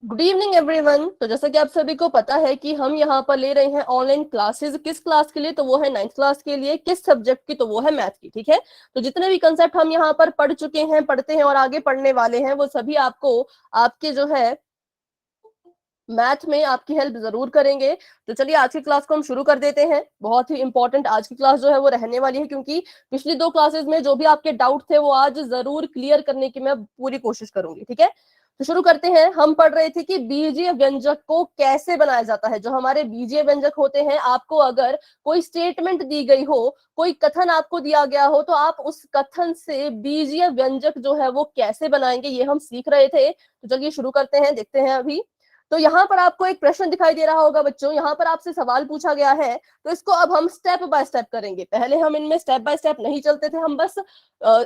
Good evening everyone. तो जैसा कि आप सभी को पता है कि हम यहाँ पर ले रहे हैं ऑनलाइन क्लासेस। किस क्लास के लिए? तो वो है 9th क्लास के लिए। किस सब्जेक्ट की? तो वो है मैथ की। ठीक है, तो जितने भी कंसेप्ट हम यहाँ पर पढ़ चुके हैं, पढ़ते हैं और आगे पढ़ने वाले हैं, वो सभी आपको आपके जो है मैथ में आपकी हेल्प जरूर करेंगे। तो चलिए आज की क्लास को हम शुरू कर देते हैं। बहुत ही इंपॉर्टेंट आज की क्लास जो है वो रहने वाली है, क्योंकि पिछली 2 क्लासेस में जो भी आपके डाउट थे वो आज जरूर क्लियर करने की मैं पूरी कोशिश करूंगी। ठीक है, तो शुरू करते हैं। हम पढ़ रहे थे कि बीजीय व्यंजक को कैसे बनाया जाता है। जो हमारे बीजीय व्यंजक होते हैं, आपको अगर कोई स्टेटमेंट दी गई हो, कोई कथन आपको दिया गया हो, तो आप उस कथन से बीजीय व्यंजक जो है वो कैसे बनाएंगे, ये हम सीख रहे थे। तो चलिए शुरू करते हैं, देखते हैं अभी। तो यहाँ पर आपको एक प्रश्न दिखाई दे रहा होगा बच्चों, यहाँ पर आपसे सवाल पूछा गया है। तो इसको अब हम स्टेप बाय स्टेप करेंगे। पहले हम इनमें स्टेप बाय स्टेप नहीं चलते थे, हम बस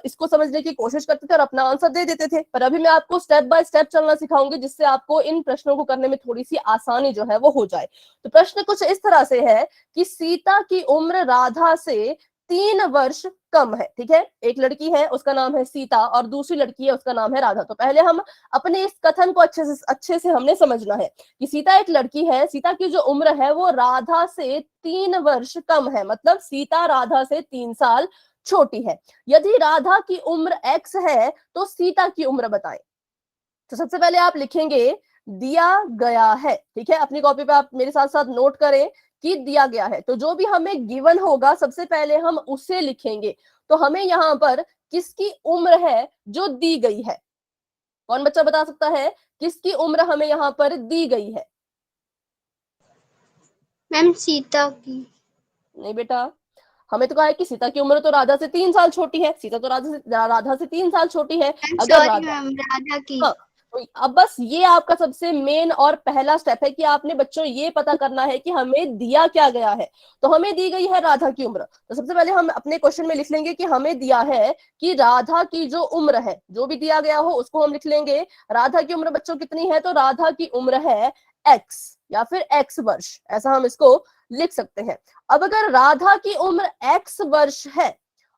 इसको समझने की कोशिश करते थे और अपना आंसर दे देते थे। पर अभी मैं आपको स्टेप बाय स्टेप चलना सिखाऊंगी, जिससे आपको इन प्रश्नों को करने में थोड़ी सी आसानी जो है वो हो जाए। तो प्रश्न कुछ इस तरह से है कि सीता की उम्र राधा से 3 वर्ष कम है। ठीक है, एक लड़की है उसका नाम है सीता और दूसरी लड़की है उसका नाम है राधा। तो पहले हम अपने इस कथन को अच्छे से हमने समझना है कि सीता एक लड़की है, सीता की जो उम्र है वो राधा से 3 वर्ष कम है, मतलब सीता राधा से 3 साल छोटी है। यदि राधा की उम्र x है तो सीता की उम्र बताएं। तो सबसे पहले आप लिखेंगे दिया गया है। ठीक है, अपनी कॉपी पे आप मेरे साथ साथ नोट करें कि दिया गया है। तो जो भी हमें गिवन होगा सबसे पहले हम उसे लिखेंगे। तो हमें यहाँ पर किसकी उम्र है जो दी गई है? कौन बच्चा बता सकता है किसकी उम्र हमें यहाँ पर दी गई है? मैम सीता की। नहीं बेटा, हमें तो कहा है कि सीता की उम्र तो राधा से 3 साल छोटी है। सीता तो राधा से 3 साल छोटी है। अगर सॉरी राधा, मैम, राधा की। हाँ, तो अब बस ये आपका सबसे मेन और पहला स्टेप है कि आपने बच्चों ये पता करना है कि हमें दिया क्या गया है। तो हमें दी गई है राधा की उम्र। तो सबसे पहले हम अपने क्वेश्चन में लिख लेंगे कि हमें दिया है कि राधा की जो उम्र है, जो भी दिया गया हो उसको हम लिख लेंगे। राधा की उम्र बच्चों कितनी है? तो राधा की उम्र है x या फिर x वर्ष, ऐसा हम इसको लिख सकते हैं। अब अगर राधा की उम्र x वर्ष है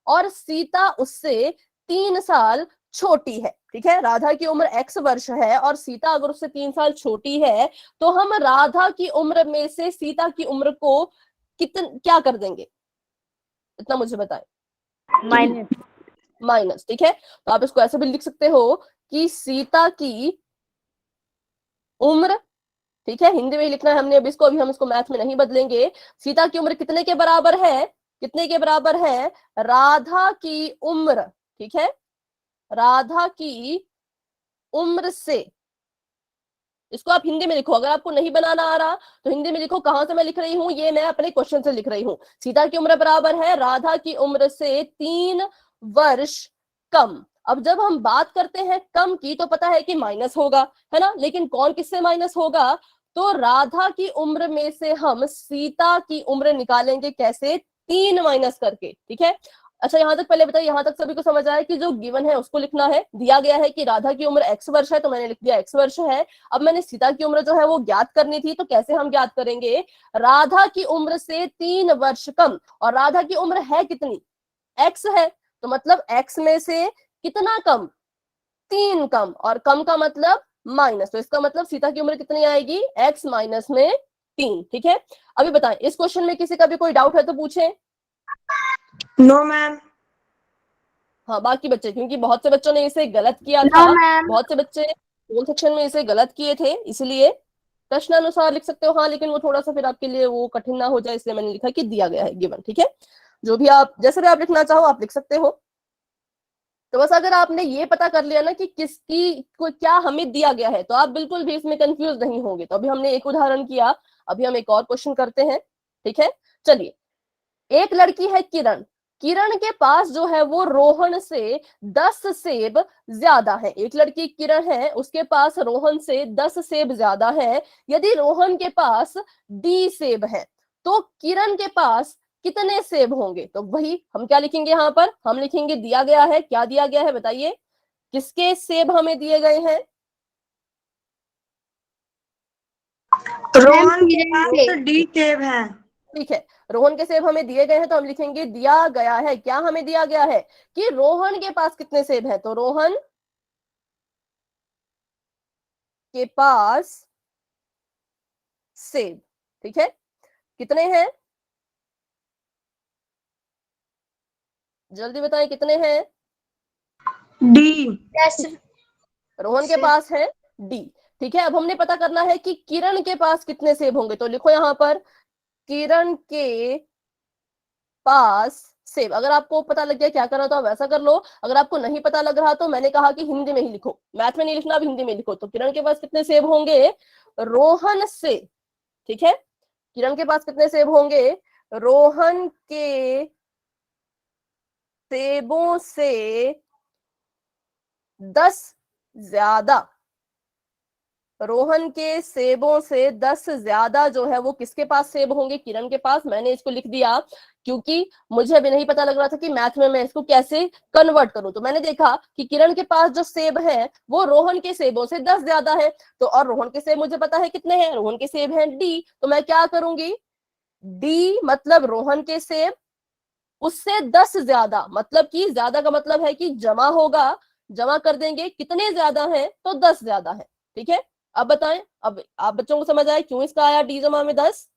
और सीता उससे 3 साल छोटी है, ठीक है, राधा की उम्र x वर्ष है और सीता अगर उससे 3 साल छोटी है, तो हम राधा की उम्र में से सीता की उम्र को क्या कर देंगे? इतना मुझे बताएं। माइनस। ठीक है, तो आप इसको ऐसे भी लिख सकते हो कि सीता की उम्र, ठीक है, हिंदी में ही लिखना है हमने अब इसको, अभी हम इसको मैथ में नहीं बदलेंगे। सीता की उम्र कितने के बराबर है? कितने के बराबर है? राधा की उम्र, ठीक है, राधा की उम्र से। इसको आप हिंदी में लिखो, अगर आपको नहीं बनाना आ रहा तो हिंदी में लिखो। कहां से मैं लिख रही हूं? ये मैं अपने क्वेश्चन से लिख रही हूं। सीता की उम्र बराबर है राधा की उम्र से 3 वर्ष कम। अब जब हम बात करते हैं कम की, तो पता है कि माइनस होगा, है ना? लेकिन कौन किससे माइनस होगा? तो राधा की उम्र में से हम सीता की उम्र निकालेंगे। कैसे? 3 माइनस करके। ठीक है, अच्छा यहां तक पहले बताइए, यहां तक सभी को समझ आया कि जो गिवन है उसको लिखना है। दिया गया है कि राधा की उम्र x वर्ष है, तो मैंने लिख दिया x वर्ष है। अब मैंने सीता की उम्र जो है वो ज्ञात करनी थी, तो कैसे हम ज्ञात करेंगे? राधा की उम्र से 3 वर्ष कम, और राधा की उम्र है कितनी? x है, तो मतलब x में से कितना कम? 3 कम, और कम का मतलब माइनस। तो इसका मतलब सीता की उम्र कितनी आएगी? x माइनस में 3। ठीक है, अभी बताएं इस क्वेश्चन में किसी का भी कोई डाउट है तो पूछें। No ma'am. हाँ, बाकी बच्चे, क्योंकि बहुत से बच्चों ने इसे गलत किया नो था, मैम। बहुत से बच्चे कौन सेक्शन में इसे गलत किए थे, इसलिए प्रश्न अनुसार लिख सकते हो। हाँ, लेकिन वो थोड़ा सा फिर आपके लिए वो कठिन ना हो जाए, इसलिए मैंने लिखा कि दिया गया है, गिवन। ठीक है, जो भी आप, जैसे भी आप लिखना चाहो आप लिख सकते हो। तो बस अगर आपने ये पता कर लिया ना कि किसकी को क्या हमें दिया गया है, तो आप बिल्कुल भी इसमें कंफ्यूज नहीं होंगे। तो अभी हमने एक उदाहरण किया, अभी हम एक और क्वेश्चन करते हैं। ठीक है, चलिए। एक लड़की है किरण, किरण के पास जो है वो रोहन से 10 सेब ज्यादा है। एक लड़की किरण है, उसके पास रोहन से 10 सेब ज्यादा है। यदि रोहन के पास डी सेब है, तो किरण के पास कितने सेब होंगे? तो वही हम क्या लिखेंगे यहाँ पर? हम लिखेंगे दिया गया है। क्या दिया गया है बताइए, किसके सेब हमें दिए गए हैं? रोहन के पास डी सेब है। ठीक है, रोहन के सेब हमें दिए गए हैं तो हम लिखेंगे दिया गया है। क्या हमें दिया गया है कि रोहन के पास कितने सेब हैं, तो रोहन के पास सेब। ठीक है, कितने हैं, जल्दी बताएं कितने हैं। D. दस रोहन के से पास है डी। ठीक है, अब हमने पता करना है कि किरण के पास कितने सेब होंगे, तो लिखो यहां पर किरण के पास सेब। अगर आपको पता लग गया क्या करना तो आप वैसा कर लो, अगर आपको नहीं पता लग रहा तो मैंने कहा कि हिंदी में ही लिखो, मैथ में नहीं लिखना, अब हिंदी में लिखो। तो किरण के पास कितने सेब होंगे रोहन से। ठीक है, किरण के पास कितने सेब होंगे रोहन के सेबों से 10 ज्यादा। रोहन के सेबों से 10 ज्यादा जो है वो किसके पास सेब होंगे, किरण के पास। मैंने इसको लिख दिया क्योंकि मुझे अभी नहीं पता लग रहा था कि मैथ में मैं इसको कैसे कन्वर्ट करूं। तो मैंने देखा कि किरण के पास जो सेब है वो रोहन के सेबों से 10 ज्यादा है, तो और रोहन के सेब मुझे पता है कितने हैं, रोहन के सेब हैं डी। तो मैं क्या करूंगी, डी मतलब रोहन के सेब उससे 10 ज्यादा, मतलब कि ज्यादा का मतलब है कि जमा होगा, जमा कर देंगे, कितने ज्यादा है तो 10 ज्यादा है। ठीक है, अब बताएं, अब आप बच्चों को समझ आए क्यों इसका आया डी जमा में 10।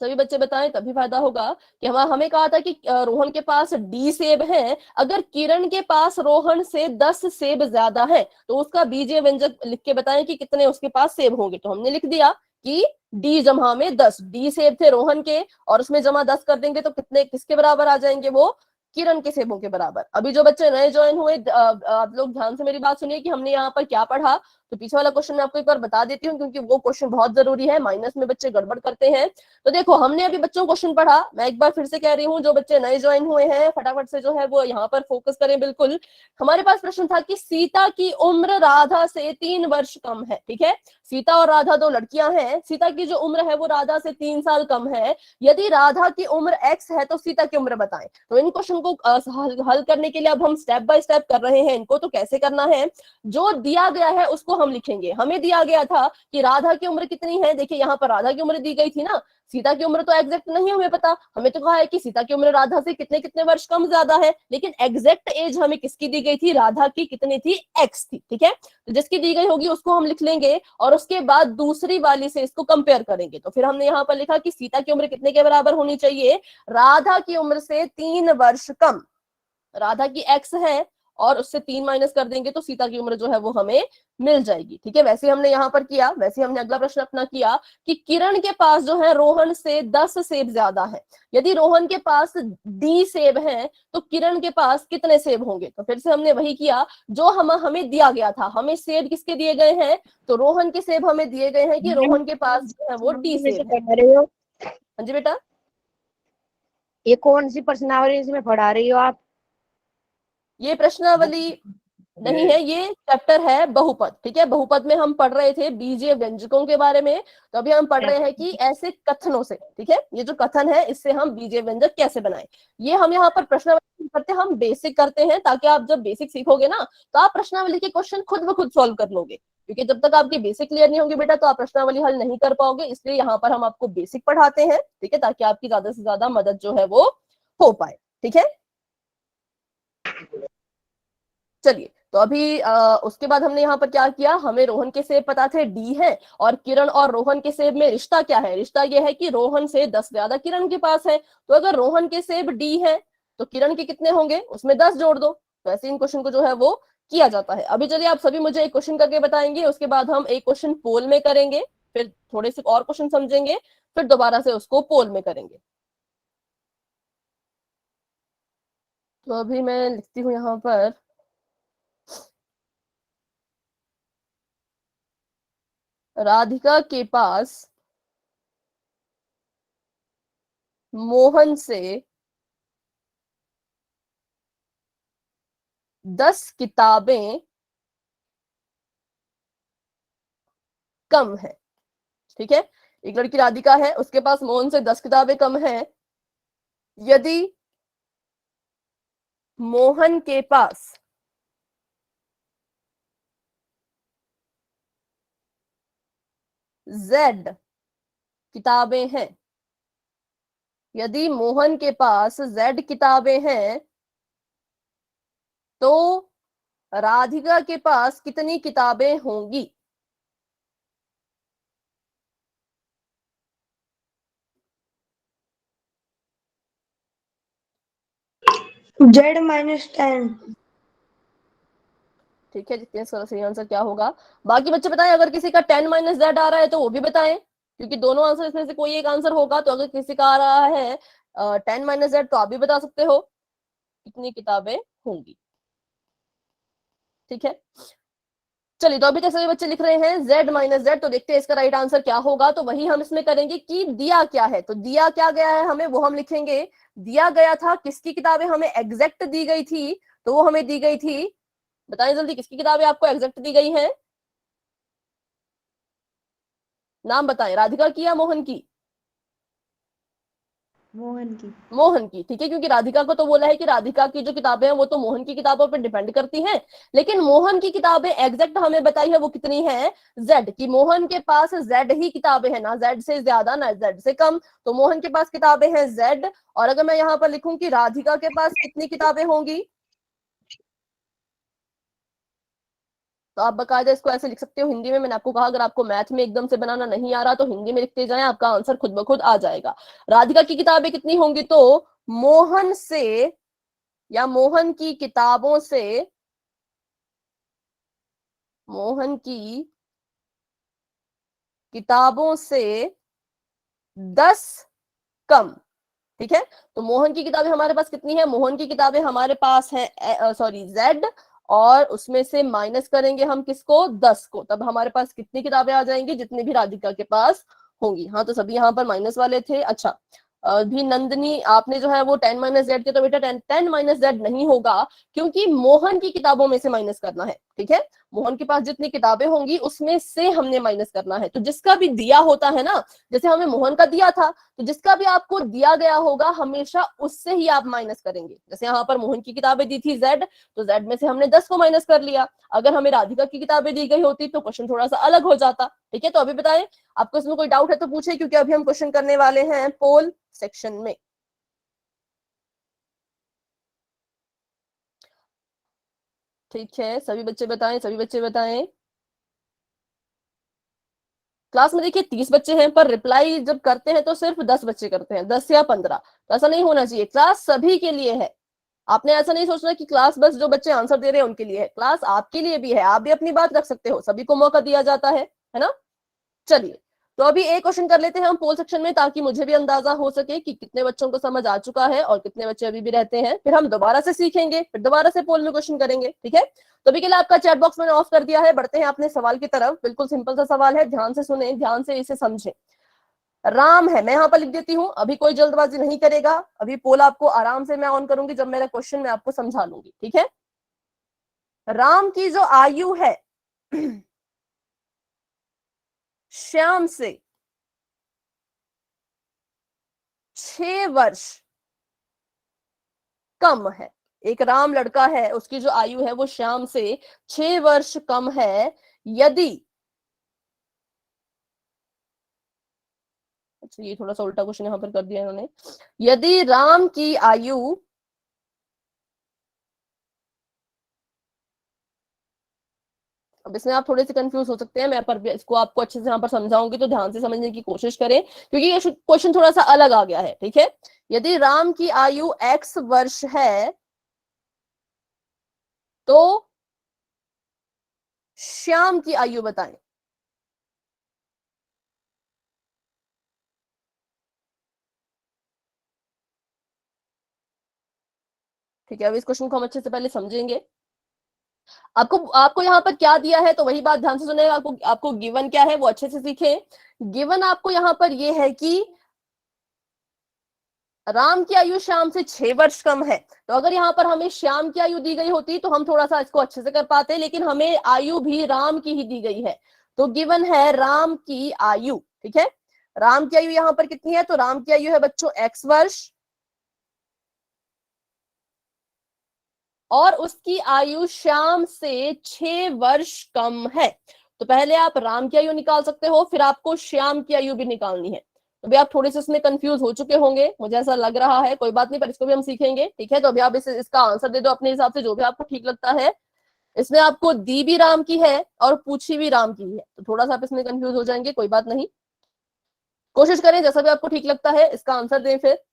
सभी बच्चे बताएं, तभी फायदा होगा कि हमें कहा था कि रोहन के पास डी सेब है, अगर किरण के पास रोहन से 10 सेब ज्यादा है तो उसका बीजीय व्यंजक लिख के बताएं कि कितने उसके पास सेब होंगे। तो हमने लिख दिया कि डी जमा में 10, डी सेब थे रोहन के और उसमें जमा 10 कर देंगे तो कितने किसके बराबर आ जाएंगे, वो किरण के सेबों के बराबर। अभी जो बच्चे नए ज्वाइन हुए आप लोग ध्यान से मेरी बात सुनिए कि हमने यहाँ पर क्या पढ़ा। तो पीछे वाला क्वेश्चन मैं आपको एक बार बता देती हूँ क्योंकि वो क्वेश्चन बहुत जरूरी है, माइनस में बच्चे गड़बड़ करते हैं। तो देखो हमने अभी बच्चों को क्वेश्चन पढ़ा, मैं एक बार फिर से कह रही हूँ, जो बच्चे नए ज्वाइन हुए हैं फटाफट से जो है वो यहाँ पर फोकस करें बिल्कुल। हमारे पास प्रश्न था कि सीता की उम्र राधा से 3 वर्ष कम है। ठीक है, सीता और राधा दो लड़कियां हैं, सीता की जो उम्र है वो राधा से 3 साल कम है। यदि राधा की उम्र x है तो सीता की उम्र बताएं। तो इन क्वेश्चन को हल करने के लिए अब हम स्टेप बाय स्टेप कर रहे हैं इनको। तो कैसे करना है, जो दिया गया है उसको हम लिखेंगे। हमें दिया गया था कि राधा की उम्र कितनी है, देखिए यहाँ पर राधा की उम्र दी गई थी ना, सीता की उम्र तो एग्जैक्ट नहीं हमें पता, हमें तो कहा है कि सीता की उम्र राधा से कितने कितने वर्ष कम ज्यादा है, लेकिन एग्जैक्ट एज हमें किसकी दी गई थी, राधा की कितनी थी, एक्स थी। ठीक है, तो जिसकी दी गई होगी उसको हम लिख लेंगे और उसके बाद दूसरी वाली से इसको कंपेयर करेंगे। तो फिर हमने यहाँ पर लिखा कि सीता की उम्र कितने के बराबर होनी चाहिए, राधा की उम्र से 3 वर्ष कम। राधा की एक्स है और उससे 3 माइनस कर देंगे तो सीता की उम्र जो है वो हमें मिल जाएगी। ठीक है, वैसे हमने यहाँ पर किया, वैसे हमने अगला प्रश्न अपना किया कि किरण के पास जो है रोहन से 10 सेब ज्यादा है। यदि रोहन के पास डी सेब है तो किरण के पास कितने सेब होंगे। तो फिर से हमने वही किया जो हमें दिया गया था, हमें सेब किसके दिए गए हैं, तो रोहन के सेब हमें दिए गए हैं कि रोहन के पास जो है वो डी में से सेब है। पढ़ा रही हो? हाँ जी बेटा, ये कौन सी प्रश्नावली इसमें पढ़ा रही हो आप? ये प्रश्नावली नहीं है, ये चैप्टर है बहुपद। ठीक है, बहुपद में हम पढ़ रहे थे बीजीय व्यंजकों के बारे में, तो अभी हम पढ़ रहे हैं कि ऐसे कथनों से, ठीक है, ये जो कथन है इससे हम बीजीय व्यंजक कैसे बनाएं। ये हम यहाँ पर प्रश्नावली करते हैं, हम बेसिक करते हैं ताकि आप जब बेसिक सीखोगे ना तो आप प्रश्नावली के क्वेश्चन खुद ब खुद सॉल्व कर लोगे, क्योंकि जब तक आपकी बेसिक क्लियर नहीं होगी बेटा तो आप प्रश्नावली हल नहीं कर पाओगे। इसलिए यहाँ पर हम आपको बेसिक पढ़ाते हैं, ठीक है, ताकि आपकी ज्यादा से ज्यादा मदद जो है वो हो पाए। ठीक है, चलिए, तो अभी उसके बाद हमने यहाँ पर क्या किया, हमें रोहन के सेब पता थे डी है, और किरण और रोहन के सेब में रिश्ता क्या है, रिश्ता यह है कि रोहन से 10 ज्यादा किरण के पास है। तो अगर रोहन के सेब डी है तो किरण के कितने होंगे, उसमें 10 जोड़ दो। तो ऐसे इन क्वेश्चन को जो है वो किया जाता है। अभी चलिए आप सभी मुझे एक क्वेश्चन करके बताएंगे, उसके बाद हम एक क्वेश्चन पोल में करेंगे, फिर थोड़े से और क्वेश्चन समझेंगे, फिर दोबारा से उसको पोल में करेंगे। तो अभी मैं लिखती हूँ यहाँ पर, राधिका के पास मोहन से 10 किताबें कम है। ठीक है, एक लड़की राधिका है, उसके पास मोहन से 10 किताबें कम है। यदि मोहन के पास Z किताबें हैं, यदि मोहन के पास Z किताबें हैं तो राधिका के पास कितनी किताबें होंगी? Z-10। ठीक है, जितने सही आंसर क्या होगा? बाकी बच्चे बताएं, अगर किसी का 10 - Z आ रहा है तो वो भी बताएं, क्योंकि दोनों आंसर इसमें से कोई एक आंसर होगा। तो अगर किसी का आ रहा है 10 - Z तो आप भी बता सकते हो कितनी किताबें होंगी। ठीक है, चलिए, तो अभी तक सभी बच्चे लिख रहे हैं Z - Z। तो देखते हैं इसका राइट आंसर क्या होगा। तो वही हम इसमें करेंगे कि दिया क्या है, तो दिया क्या गया है हमें वो हम लिखेंगे। दिया गया था किसकी किताबें हमें एग्जैक्ट दी गई थी, तो वो हमें दी गई थी, बताएं जल्दी, किसकी किताबें आपको एग्जैक्ट दी गई हैं? नाम बताएं, राधिका की या मोहन की? मोहन की। मोहन की, ठीक है, क्योंकि राधिका को तो बोला है कि राधिका की जो किताबें हैं वो तो मोहन की किताबों पर डिपेंड करती हैं, लेकिन मोहन की किताबें एग्जैक्ट हमें बताई है वो कितनी है, Z की। मोहन के पास Z ही किताबें हैं, ना Z से ज्यादा ना Z से कम, तो मोहन के पास किताबें हैं Z। और अगर मैं यहाँ पर लिखूं कि राधिका के पास कितनी किताबें होंगी, तो आप बकायदा इसको ऐसे लिख सकते हो हिंदी में। मैंने आपको कहा अगर आपको मैथ में एकदम से बनाना नहीं आ रहा तो हिंदी में लिखते जाएं, आपका आंसर खुद ब खुद आ जाएगा। राधिका की किताबें कितनी होंगी, तो मोहन से या मोहन की किताबों से, मोहन की किताबों से 10 कम। ठीक है, तो मोहन की किताबें हमारे पास कितनी है, मोहन की किताबें हमारे पास है Z, और उसमें से माइनस करेंगे हम किसको, 10 को, तब हमारे पास कितनी किताबें आ जाएंगी, जितनी भी राधिका के पास होंगी। हाँ, तो सभी यहाँ पर माइनस वाले थे। अच्छा, भी नंदनी आपने जो है वो 10 - Z के, तो बेटा 10 - Z नहीं होगा, क्योंकि मोहन की किताबों में से माइनस करना है। ठीक है, मोहन के पास जितनी किताबें होंगी उसमें से हमने माइनस करना है। तो जिसका भी दिया होता है ना, जैसे हमें मोहन का दिया था, तो जिसका भी आपको दिया गया होगा हमेशा उससे ही आप माइनस करेंगे। जैसे यहाँ पर मोहन की किताबें दी थी Z, तो Z में से हमने 10 को माइनस कर लिया। अगर हमें राधिका की किताबें दी गई होती तो क्वेश्चन थोड़ा सा अलग हो जाता। ठीक है, तो अभी बताएं, आपको इसमें कोई डाउट है तो पूछे, क्योंकि अभी हम क्वेश्चन करने वाले हैं पोल सेक्शन में। ठीक है, सभी बच्चे बताएं, सभी बच्चे बताएं। क्लास में देखिए 30 बच्चे हैं, पर रिप्लाई जब करते हैं तो सिर्फ 10 बच्चे करते हैं, 10 या 15। तो ऐसा नहीं होना चाहिए, क्लास सभी के लिए है। आपने ऐसा नहीं सोचना कि क्लास बस जो बच्चे आंसर दे रहे हैं उनके लिए है, क्लास आपके लिए भी है, आप भी अपनी बात रख सकते हो, सभी को मौका दिया जाता है ना। चलिए, तो अभी एक क्वेश्चन कर लेते हैं हम पोल सेक्शन में, ताकि मुझे भी अंदाजा हो सके कि कितने बच्चों को समझ आ चुका है और कितने बच्चे अभी भी रहते हैं। फिर हम दोबारा से सीखेंगे, फिर दोबारा से पोल में क्वेश्चन करेंगे। ठीक है, तो अभी के लिए आपका चैट बॉक्स मैंने ऑफ कर दिया है। बढ़ते हैं अपने सवाल की तरफ। बिल्कुल सिंपल सा सवाल है, ध्यान से सुने, ध्यान से इसे समझें। राम है, मैं यहाँ पर लिख देती हूँ, अभी कोई जल्दबाजी नहीं करेगा, अभी पोल आपको आराम से मैं ऑन करूंगी, जब मेरा क्वेश्चन मैं आपको समझा लूंगी। ठीक है, राम की जो आयु है श्याम से 6 वर्ष कम है। एक राम लड़का है, उसकी जो आयु है वो श्याम से 6 वर्ष कम है। यदि, अच्छा ये थोड़ा सा उल्टा क्वेश्चन यहां पर कर दिया इन्होंने, यदि राम की आयु अब इसमें आप थोड़े से कंफ्यूज हो सकते हैं, मैं पर इसको आपको अच्छे से यहाँ पर समझाऊंगी, तो ध्यान से समझने की कोशिश करें, क्योंकि ये क्वेश्चन थोड़ा सा अलग आ गया है। ठीक है, यदि राम की आयु X वर्ष है तो श्याम की आयु बताएं। ठीक है, अब इस क्वेश्चन को हम अच्छे से पहले समझेंगे। आपको आपको यहाँ पर क्या दिया है, तो वही बात ध्यान से सुनेगा। आपको गिवन क्या है वो अच्छे से सीखें। गिवन आपको यहाँ पर ये है कि राम की आयु श्याम से 6 वर्ष कम है। तो अगर यहाँ पर हमें श्याम की आयु दी गई होती तो हम थोड़ा सा इसको अच्छे से कर पाते, लेकिन हमें आयु भी राम की ही दी गई है। तो गिवन है राम की आयु। ठीक है, राम की आयु यहाँ पर कितनी है, तो राम की आयु है बच्चों X वर्ष, और उसकी आयु श्याम से 6 वर्ष कम है। तो पहले आप राम की आयु निकाल सकते हो, फिर आपको श्याम की आयु भी निकालनी है। तो भी आप थोड़े से इसमें कंफ्यूज हो चुके होंगे, मुझे ऐसा लग रहा है। कोई बात नहीं, पर इसको भी हम सीखेंगे, ठीक है। तो अभी आप इसका आंसर दे दो अपने हिसाब से, जो भी आपको ठीक लगता है। इसमें आपको दी भी राम की है और पूछी भी राम की है, तो थोड़ा सा आप इसमें कंफ्यूज हो जाएंगे, कोई बात नहीं। कोशिश करें जैसा भी आपको ठीक लगता है इसका आंसर दें फिर।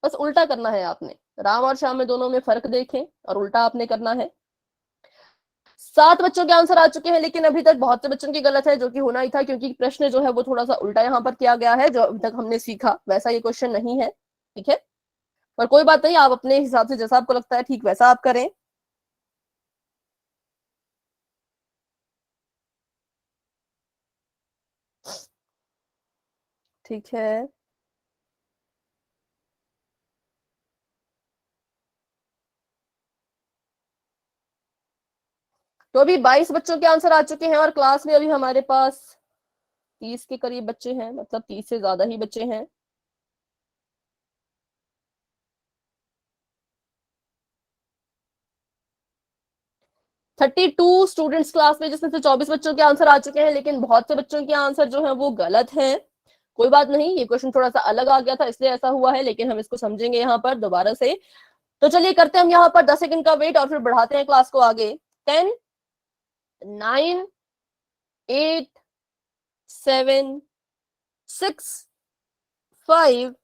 बस उल्टा करना है आपने, राम और श्याम में दोनों में फर्क देखें और उल्टा आपने करना है। 7 बच्चों के आंसर आ चुके हैं, लेकिन अभी तक बहुत से बच्चों की गलत है, जो कि होना ही था, क्योंकि प्रश्न जो है वो थोड़ा सा उल्टा यहाँ पर किया गया है। जो अभी तक हमने सीखा वैसा ये क्वेश्चन नहीं है, ठीक है। पर कोई बात नहीं, आप अपने हिसाब से जैसा आपको लगता है ठीक वैसा आप करें। ठीक है, तो अभी 22 बच्चों के आंसर आ चुके हैं और क्लास में अभी हमारे पास 30 के करीब बच्चे हैं, मतलब 30 से ज्यादा ही बच्चे हैं। थर्टी टू स्टूडेंट्स क्लास में, जिसमें से 24 बच्चों के आंसर आ चुके हैं, लेकिन बहुत से बच्चों के आंसर जो है वो गलत हैं। कोई बात नहीं, ये क्वेश्चन थोड़ा सा अलग आ गया था इसलिए ऐसा हुआ है, लेकिन हम इसको समझेंगे यहाँ पर दोबारा से। तो चलिए करते हैं हम यहाँ पर 10 सेकंड का वेट और फिर बढ़ाते हैं क्लास को आगे। 10, 9, 8, 7, 6, 5,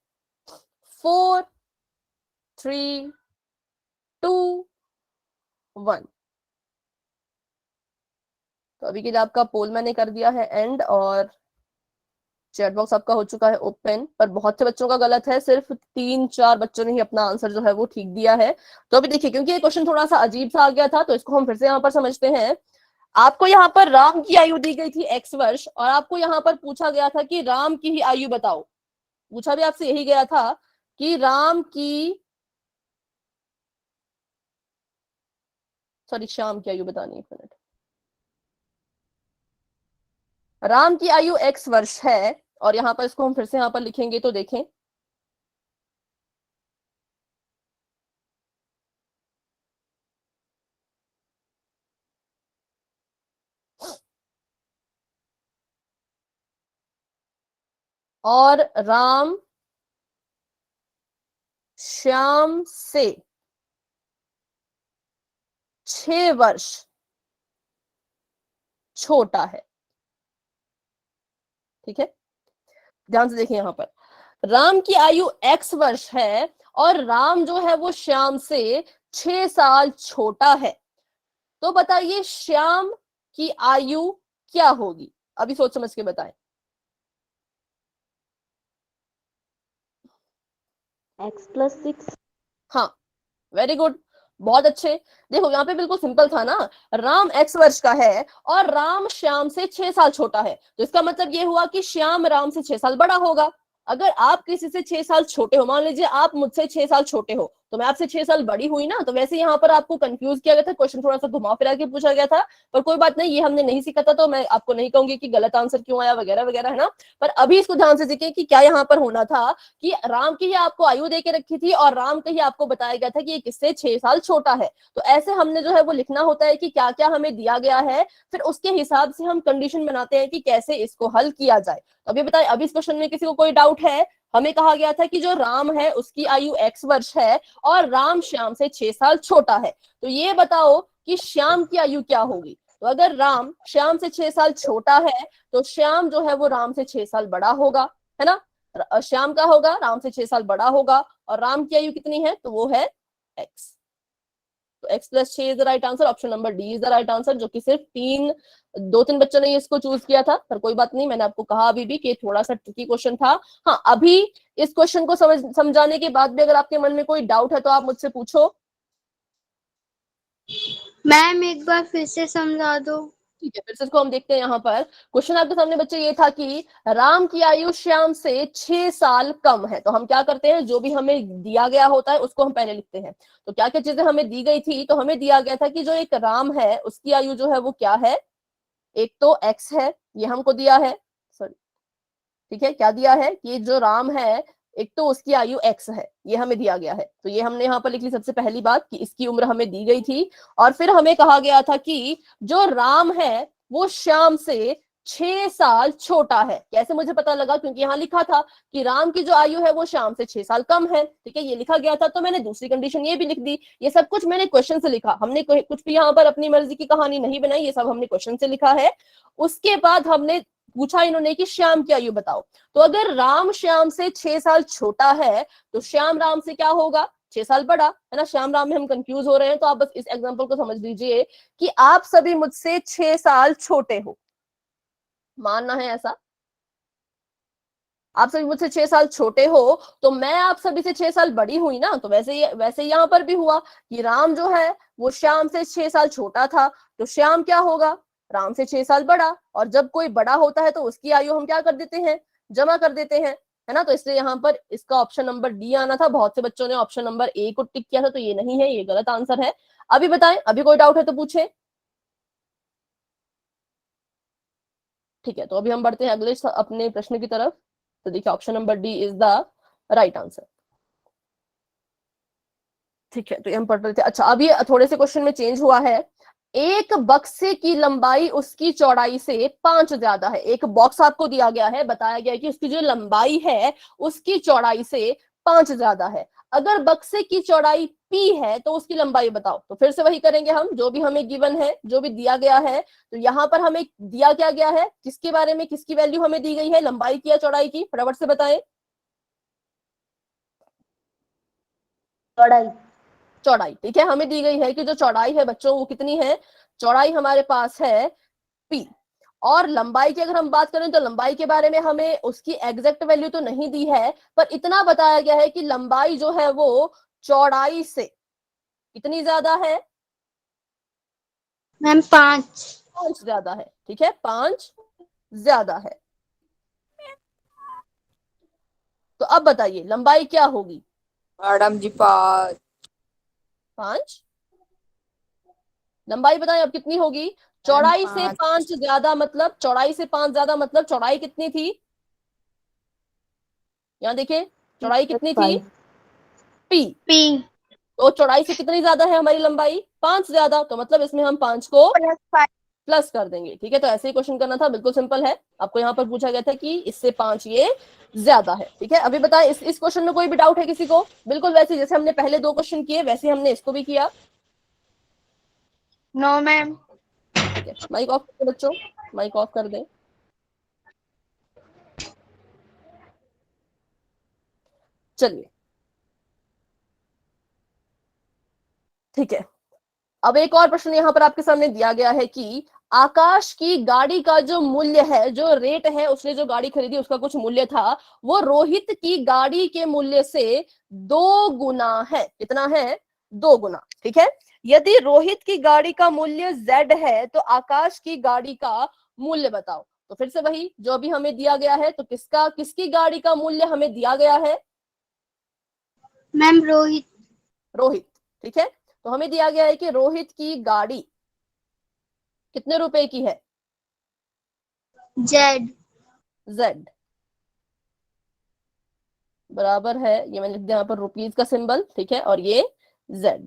4, 3, 2, 1। तो अभी के लिए आपका पोल मैंने कर दिया है एंड, और चैट बॉक्स आपका हो चुका है ओपन, पर बहुत से बच्चों का गलत है, सिर्फ 3-4 बच्चों ने ही अपना आंसर जो है वो ठीक दिया है। तो अभी देखिए, क्योंकि ये क्वेश्चन थोड़ा सा अजीब सा आ गया था, तो इसको हम फिर से यहाँ पर समझते हैं। आपको यहाँ पर राम की आयु दी गई थी x वर्ष, और आपको यहाँ पर पूछा गया था कि राम की ही आयु बताओ। पूछा भी आपसे यही गया था कि राम की, सॉरी, श्याम की आयु बतानी, 1 मिनट। राम की आयु x वर्ष है, और यहाँ पर इसको हम फिर से यहाँ पर लिखेंगे, तो देखें। और राम श्याम से 6 वर्ष छोटा है, ठीक है। ध्यान से देखिए, यहाँ पर राम की आयु x वर्ष है और राम जो है वो श्याम से 6 साल छोटा है। तो बताइए श्याम की आयु क्या होगी? अभी सोच समझ के बताएं। x+6। हाँ, वेरी गुड, बहुत अच्छे। देखो यहाँ पे बिल्कुल सिंपल था ना, राम x वर्ष का है और राम श्याम से 6 साल छोटा है, तो इसका मतलब ये हुआ कि श्याम राम से 6 साल बड़ा होगा। अगर आप किसी से 6 साल छोटे हो, मान लीजिए आप मुझसे 6 साल छोटे हो, तो मैं आपसे 6 साल बड़ी हुई ना, तो वैसे यहाँ पर आपको कंफ्यूज किया गया था, क्वेश्चन थोड़ा सा घुमा फिरा के पूछा गया था। पर कोई बात नहीं, ये हमने नहीं सीखा था, तो मैं आपको नहीं कहूंगी कि गलत आंसर क्यों आया वगैरह वगैरह, है ना। पर अभी इसको ध्यान से देखिए कि क्या यहाँ पर होना था कि राम की ही आपको आयु दे के रखी थी और राम का ही आपको बताया गया था कि ये किससे 6 साल छोटा है। तो ऐसे हमने जो है वो लिखना होता है कि क्या क्या हमें दिया गया है, फिर उसके हिसाब से हम कंडीशन बनाते हैं कि कैसे इसको हल किया जाए। तो अभी बताए, अभी इस क्वेश्चन में किसी को कोई डाउट है? हमें कहा गया था कि जो राम है उसकी आयु x वर्ष है और राम श्याम से 6 साल छोटा है। तो ये बताओ कि श्याम की आयु क्या होगी? तो अगर राम श्याम से 6 साल छोटा है, तो श्याम जो है वो राम से 6 साल बड़ा होगा, है ना। श्याम का होगा राम से 6 साल बड़ा होगा, और राम की आयु कितनी है? तो वो है x। तो x+6 is the right answer, option number D is the right answer, जो कि सिर्फ 2-3 बच्चों ने इसको चूज किया था। पर कोई बात नहीं, मैंने आपको कहा अभी भी कि थोड़ा सा ट्रिकी क्वेश्चन था। हाँ, अभी इस क्वेश्चन को समझाने के बाद भी अगर आपके मन में कोई डाउट है तो आप मुझसे पूछो। मैम एक बार फिर से समझा दो। ठीक है, फिर से इसको हम देखते हैं। यहाँ पर क्वेश्चन आपके सामने बच्चे ये था कि राम की आयु श्याम से 6 साल कम है। तो हम क्या करते हैं, जो भी हमें दिया गया होता है उसको हम पहले लिखते हैं। तो क्या क्या चीजें हमें दी गई थी? तो हमें दिया गया था कि जो एक राम है उसकी आयु जो है वो क्या है, एक तो x है, ये हमको दिया है, सॉरी, ठीक है। क्या दिया है कि जो राम है एक तो उसकी आयु x है, ये हमें दिया गया है, तो ये हमने यहाँ पर लिख ली सबसे पहली बात कि इसकी उम्र हमें दी गई थी। और फिर हमें कहा गया था कि जो राम है वो श्याम से 6 साल छोटा है। कैसे मुझे पता लगा? क्योंकि यहाँ लिखा था कि राम की जो आयु है वो श्याम से 6 साल कम है, ठीक है, ये लिखा गया था। तो मैंने दूसरी कंडीशन ये भी लिख दी। ये सब कुछ मैंने क्वेश्चन से लिखा, हमने कुछ भी यहाँ पर अपनी मर्जी की कहानी नहीं बनाई, ये सब हमने क्वेश्चन से लिखा है। उसके बाद हमने पूछा इन्होंने कि श्याम की आयु बताओ। तो अगर राम श्याम से 6 साल छोटा है तो श्याम राम से क्या होगा? 6 साल बड़ा, है ना। श्याम राम में हम कंफ्यूज हो रहे हैं, तो आप बस इस एग्जांपल को समझ लीजिए कि आप सभी मुझसे 6 साल छोटे हो, मानना है ऐसा। आप सभी मुझसे 6 साल छोटे हो तो मैं आप सभी से 6 साल बड़ी हुई ना। तो वैसे यहाँ पर भी हुआ कि राम जो है वो श्याम से 6 साल छोटा था, तो श्याम क्या होगा? राम से 6 साल बड़ा। और जब कोई बड़ा होता है तो उसकी आयु हम क्या कर देते हैं? जमा कर देते हैं, है ना। तो इसलिए यहाँ पर इसका ऑप्शन नंबर डी आना था। बहुत से बच्चों ने ऑप्शन नंबर ए को टिक किया था, तो ये नहीं है, ये गलत आंसर है। अभी बताएं, अभी कोई डाउट है तो पूछे। ठीक है, तो अभी हम बढ़ते हैं अगले अपने प्रश्न की तरफ। तो देखिए option number D is the right answer. ठीक है, तो ये हम पढ़ रहे थे। अच्छा, अब ये थोड़े से क्वेश्चन में चेंज हुआ है। एक बक्से की लंबाई उसकी चौड़ाई से 5 ज्यादा है। एक बॉक्स आपको दिया गया है, बताया गया है कि उसकी जो लंबाई है उसकी चौड़ाई से 5 ज्यादा है। अगर बक्से की चौड़ाई p है तो उसकी लंबाई बताओ। तो फिर से वही करेंगे हम, जो भी हमें गिवन है, जो भी दिया गया है। तो यहाँ पर हमें दिया क्या गया है, किसके बारे में, किसकी वैल्यू हमें दी गई है, लंबाई की या चौड़ाई की? फटाफट से बताएं। चौड़ाई। चौड़ाई, ठीक है। हमें दी गई है कि जो चौड़ाई है बच्चों वो कितनी है? चौड़ाई हमारे पास है p। और लंबाई की अगर हम बात करें तो लंबाई के बारे में हमें उसकी एग्जैक्ट वैल्यू तो नहीं दी है, पर इतना बताया गया है कि लंबाई जो है वो चौड़ाई से कितनी ज्यादा है? मैम 5। 5 ज्यादा है, ठीक है, 5 ज्यादा है। तो अब बताइए लंबाई क्या होगी? मैडम जी 5। 5। लंबाई बताएं अब कितनी होगी? चौड़ाई से 5 ज्यादा मतलब, चौड़ाई से 5 ज्यादा मतलब चौड़ाई कितनी थी? यहाँ देखिए चौड़ाई कितनी थी? p। p। तो चौड़ाई से कितनी ज्यादा है हमारी लंबाई? 5 ज्यादा। तो मतलब इसमें हम 5 को प्लस कर देंगे, ठीक है। तो ऐसे ही क्वेश्चन करना था, बिल्कुल सिंपल है। आपको यहाँ पर पूछा गया था कि इससे 5 ये ज्यादा है, ठीक है। अभी बताएं इस क्वेश्चन में कोई भी डाउट है किसी को? बिल्कुल वैसे जैसे हमने पहले 2 क्वेश्चन किए वैसे हमने इसको भी किया। No ma'am. ठीक है, माइक ऑफ कर दे बच्चों, माइक ऑफ कर दें। चलिए, ठीक है। अब एक और प्रश्न यहाँ पर आपके सामने दिया गया है कि आकाश की गाड़ी का जो मूल्य है, जो रेट है, उसने जो गाड़ी खरीदी उसका कुछ मूल्य था, वो रोहित की गाड़ी के मूल्य से 2 गुना है। कितना है? 2 गुना, ठीक है। यदि रोहित की गाड़ी का मूल्य z है तो आकाश की गाड़ी का मूल्य बताओ। तो फिर से वही जो अभी हमें दिया गया है, तो किसकी गाड़ी का मूल्य हमें दिया गया है? मैम रोहित। रोहित, ठीक है। तो हमें दिया गया है कि रोहित की गाड़ी कितने रुपए की है? z। z बराबर है, ये मैंने लिख दिया यहाँ पर रुपीज का सिंबल, ठीक है, और ये z।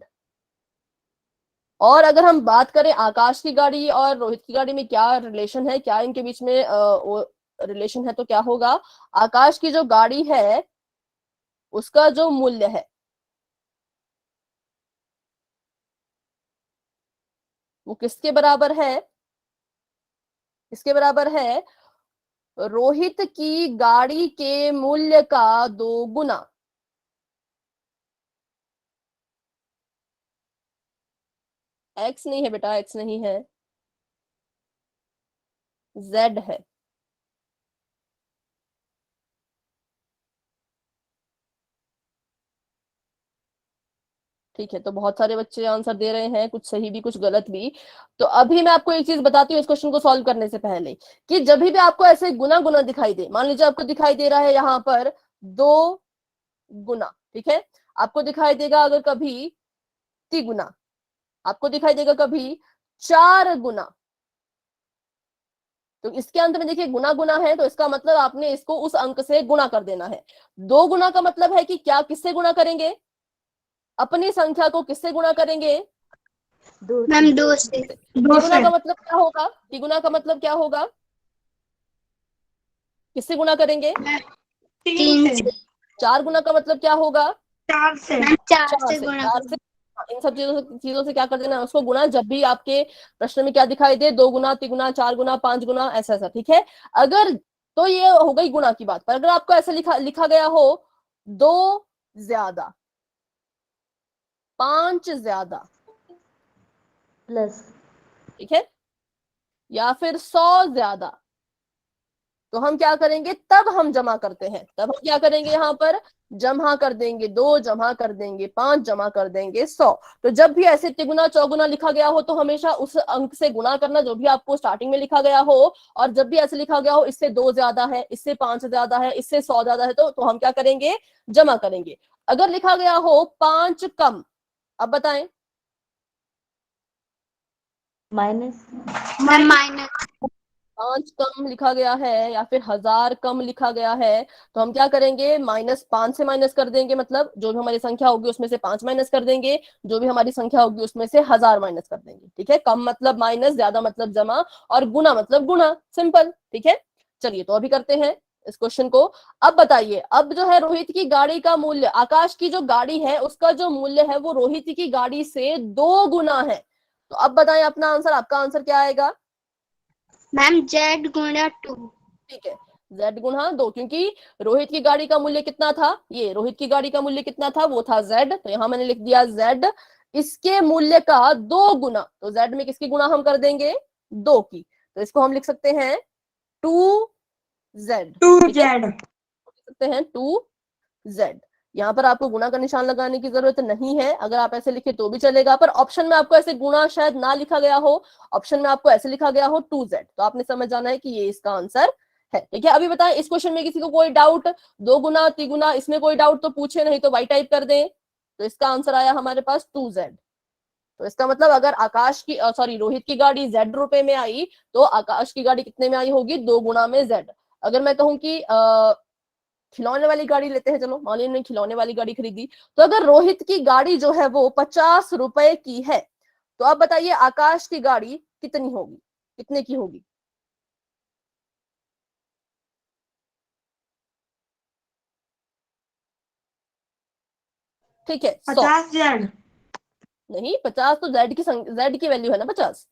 और अगर हम बात करें आकाश की गाड़ी और रोहित की गाड़ी में क्या रिलेशन है, क्या इनके बीच में रिलेशन है, तो क्या होगा? आकाश की जो गाड़ी है उसका जो मूल्य है वो किसके बराबर है? किसके बराबर है? रोहित की गाड़ी के मूल्य का 2 गुना। x नहीं है बेटा, x नहीं है, z है। ठीक है, तो बहुत सारे बच्चे आंसर दे रहे हैं, कुछ सही भी कुछ गलत भी। तो अभी मैं आपको एक चीज बताती हूँ इस क्वेश्चन को सॉल्व करने से पहले, कि जब भी आपको ऐसे गुना गुना दिखाई दे, मान लीजिए आपको दिखाई दे रहा है यहाँ पर 2 गुना, ठीक है, आपको दिखाई देगा अगर कभी 3 गुना, आपको दिखाई देगा कभी 4 गुना, तो इसके अंत में देखिए गुना गुना है, तो इसका मतलब आपने इसको उस अंक से गुना कर देना है। 2 गुना का मतलब है कि क्या, किससे गुना करेंगे, अपनी संख्या को किससे गुना करेंगे, मैम 2 से। तिगुना का मतलब क्या होगा, तिगुना का मतलब क्या होगा, किससे गुना करेंगे, 3 से। 4 गुना का मतलब क्या होगा, 4 से। मैम 4 4 से से, गुणा 4 से। इन सब चीजों से क्या कर देना है, उसको गुना। जब भी आपके प्रश्न में क्या दिखाई दे, 2 गुना, 3 गुना, 4 गुना, 5 गुना, ऐसा ऐसा, ठीक है। अगर तो ये हो गई गुना की बात। पर अगर आपको ऐसा लिखा गया हो 2 ज्यादा, 5 ज्यादा प्लस, ठीक है, या फिर 100 ज्यादा, तो हम क्या करेंगे, तब हम जमा करते हैं। तब हम क्या करेंगे, यहाँ पर जमा कर देंगे 2, जमा कर देंगे 5, जमा कर देंगे 100। तो जब भी ऐसे तिगुना चौगुना लिखा गया हो तो हमेशा उस अंक से गुना करना जो भी आपको स्टार्टिंग में लिखा गया हो। और जब भी ऐसे लिखा गया हो इससे 2 ज्यादा है, इससे 5 ज्यादा है, इससे 100 ज्यादा है, तो हम क्या करेंगे, जमा करेंगे। अगर लिखा गया हो 5 कम, अब बताएं, माइनस, मैम माइनस। 5 कम लिखा गया है या फिर 1000 कम लिखा गया है, तो हम क्या करेंगे, -5 से माइनस कर देंगे। मतलब जो भी हमारी संख्या होगी उसमें से 5 माइनस कर देंगे, जो भी हमारी संख्या होगी उसमें से 1000 माइनस कर देंगे। ठीक है, कम मतलब माइनस, ज्यादा मतलब जमा, और गुना मतलब गुना, सिंपल। ठीक है, चलिए तो अभी करते हैं इस क्वेश्चन को। अब बताइए, अब जो है रोहित की गाड़ी का मूल्य, आकाश की जो गाड़ी है उसका जो मूल्य है वो रोहित की गाड़ी से 2 गुना है। तो अब बताएं अपना आंसर, आपका आंसर क्या आएगा। मैम Z गुणा 2। ठीक है, z गुणा 2, क्योंकि रोहित की गाड़ी का मूल्य कितना था, ये रोहित की गाड़ी का मूल्य कितना था, वो था z। तो यहां मैंने लिख दिया z, इसके मूल्य का 2 गुना। तो z में किसकी गुना हम कर देंगे, 2 की। तो इसको हम लिख सकते हैं 2z। 2Z। लिख सकते हैं 2z। यहाँ पर आपको गुना का निशान लगाने की जरूरत नहीं है, अगर आप ऐसे लिखे तो भी चलेगा। पर ऑप्शन में आपको ऐसे गुना शायद ना लिखा गया हो, ऑप्शन में आपको ऐसे लिखा गया हो 2z, तो आपने समझ जाना है कि ये इसका आंसर है। ठीक है, अभी बताएं इस क्वेश्चन में किसी को कोई डाउट, 2 गुना, 3 गुना, इसमें कोई डाउट तो पूछे, नहीं तो वाई टाइप कर दें। तो इसका आंसर आया हमारे पास 2z। तो इसका मतलब अगर आकाश की सॉरी रोहित की गाड़ी z रुपए में आई, तो आकाश की गाड़ी कितने में आई होगी, 2 गुना में z। अगर मैं कहूं कि खिलौने वाली गाड़ी लेते हैं, चलो मान लीजिए ने खिलौने वाली गाड़ी खरीदी, तो अगर रोहित की गाड़ी जो है वो 50 रुपए की है, तो आप बताइए आकाश की गाड़ी कितनी होगी, कितने की होगी। ठीक है, 100 50Z। नहीं, 50 तो जेड की वैल्यू है ना, 50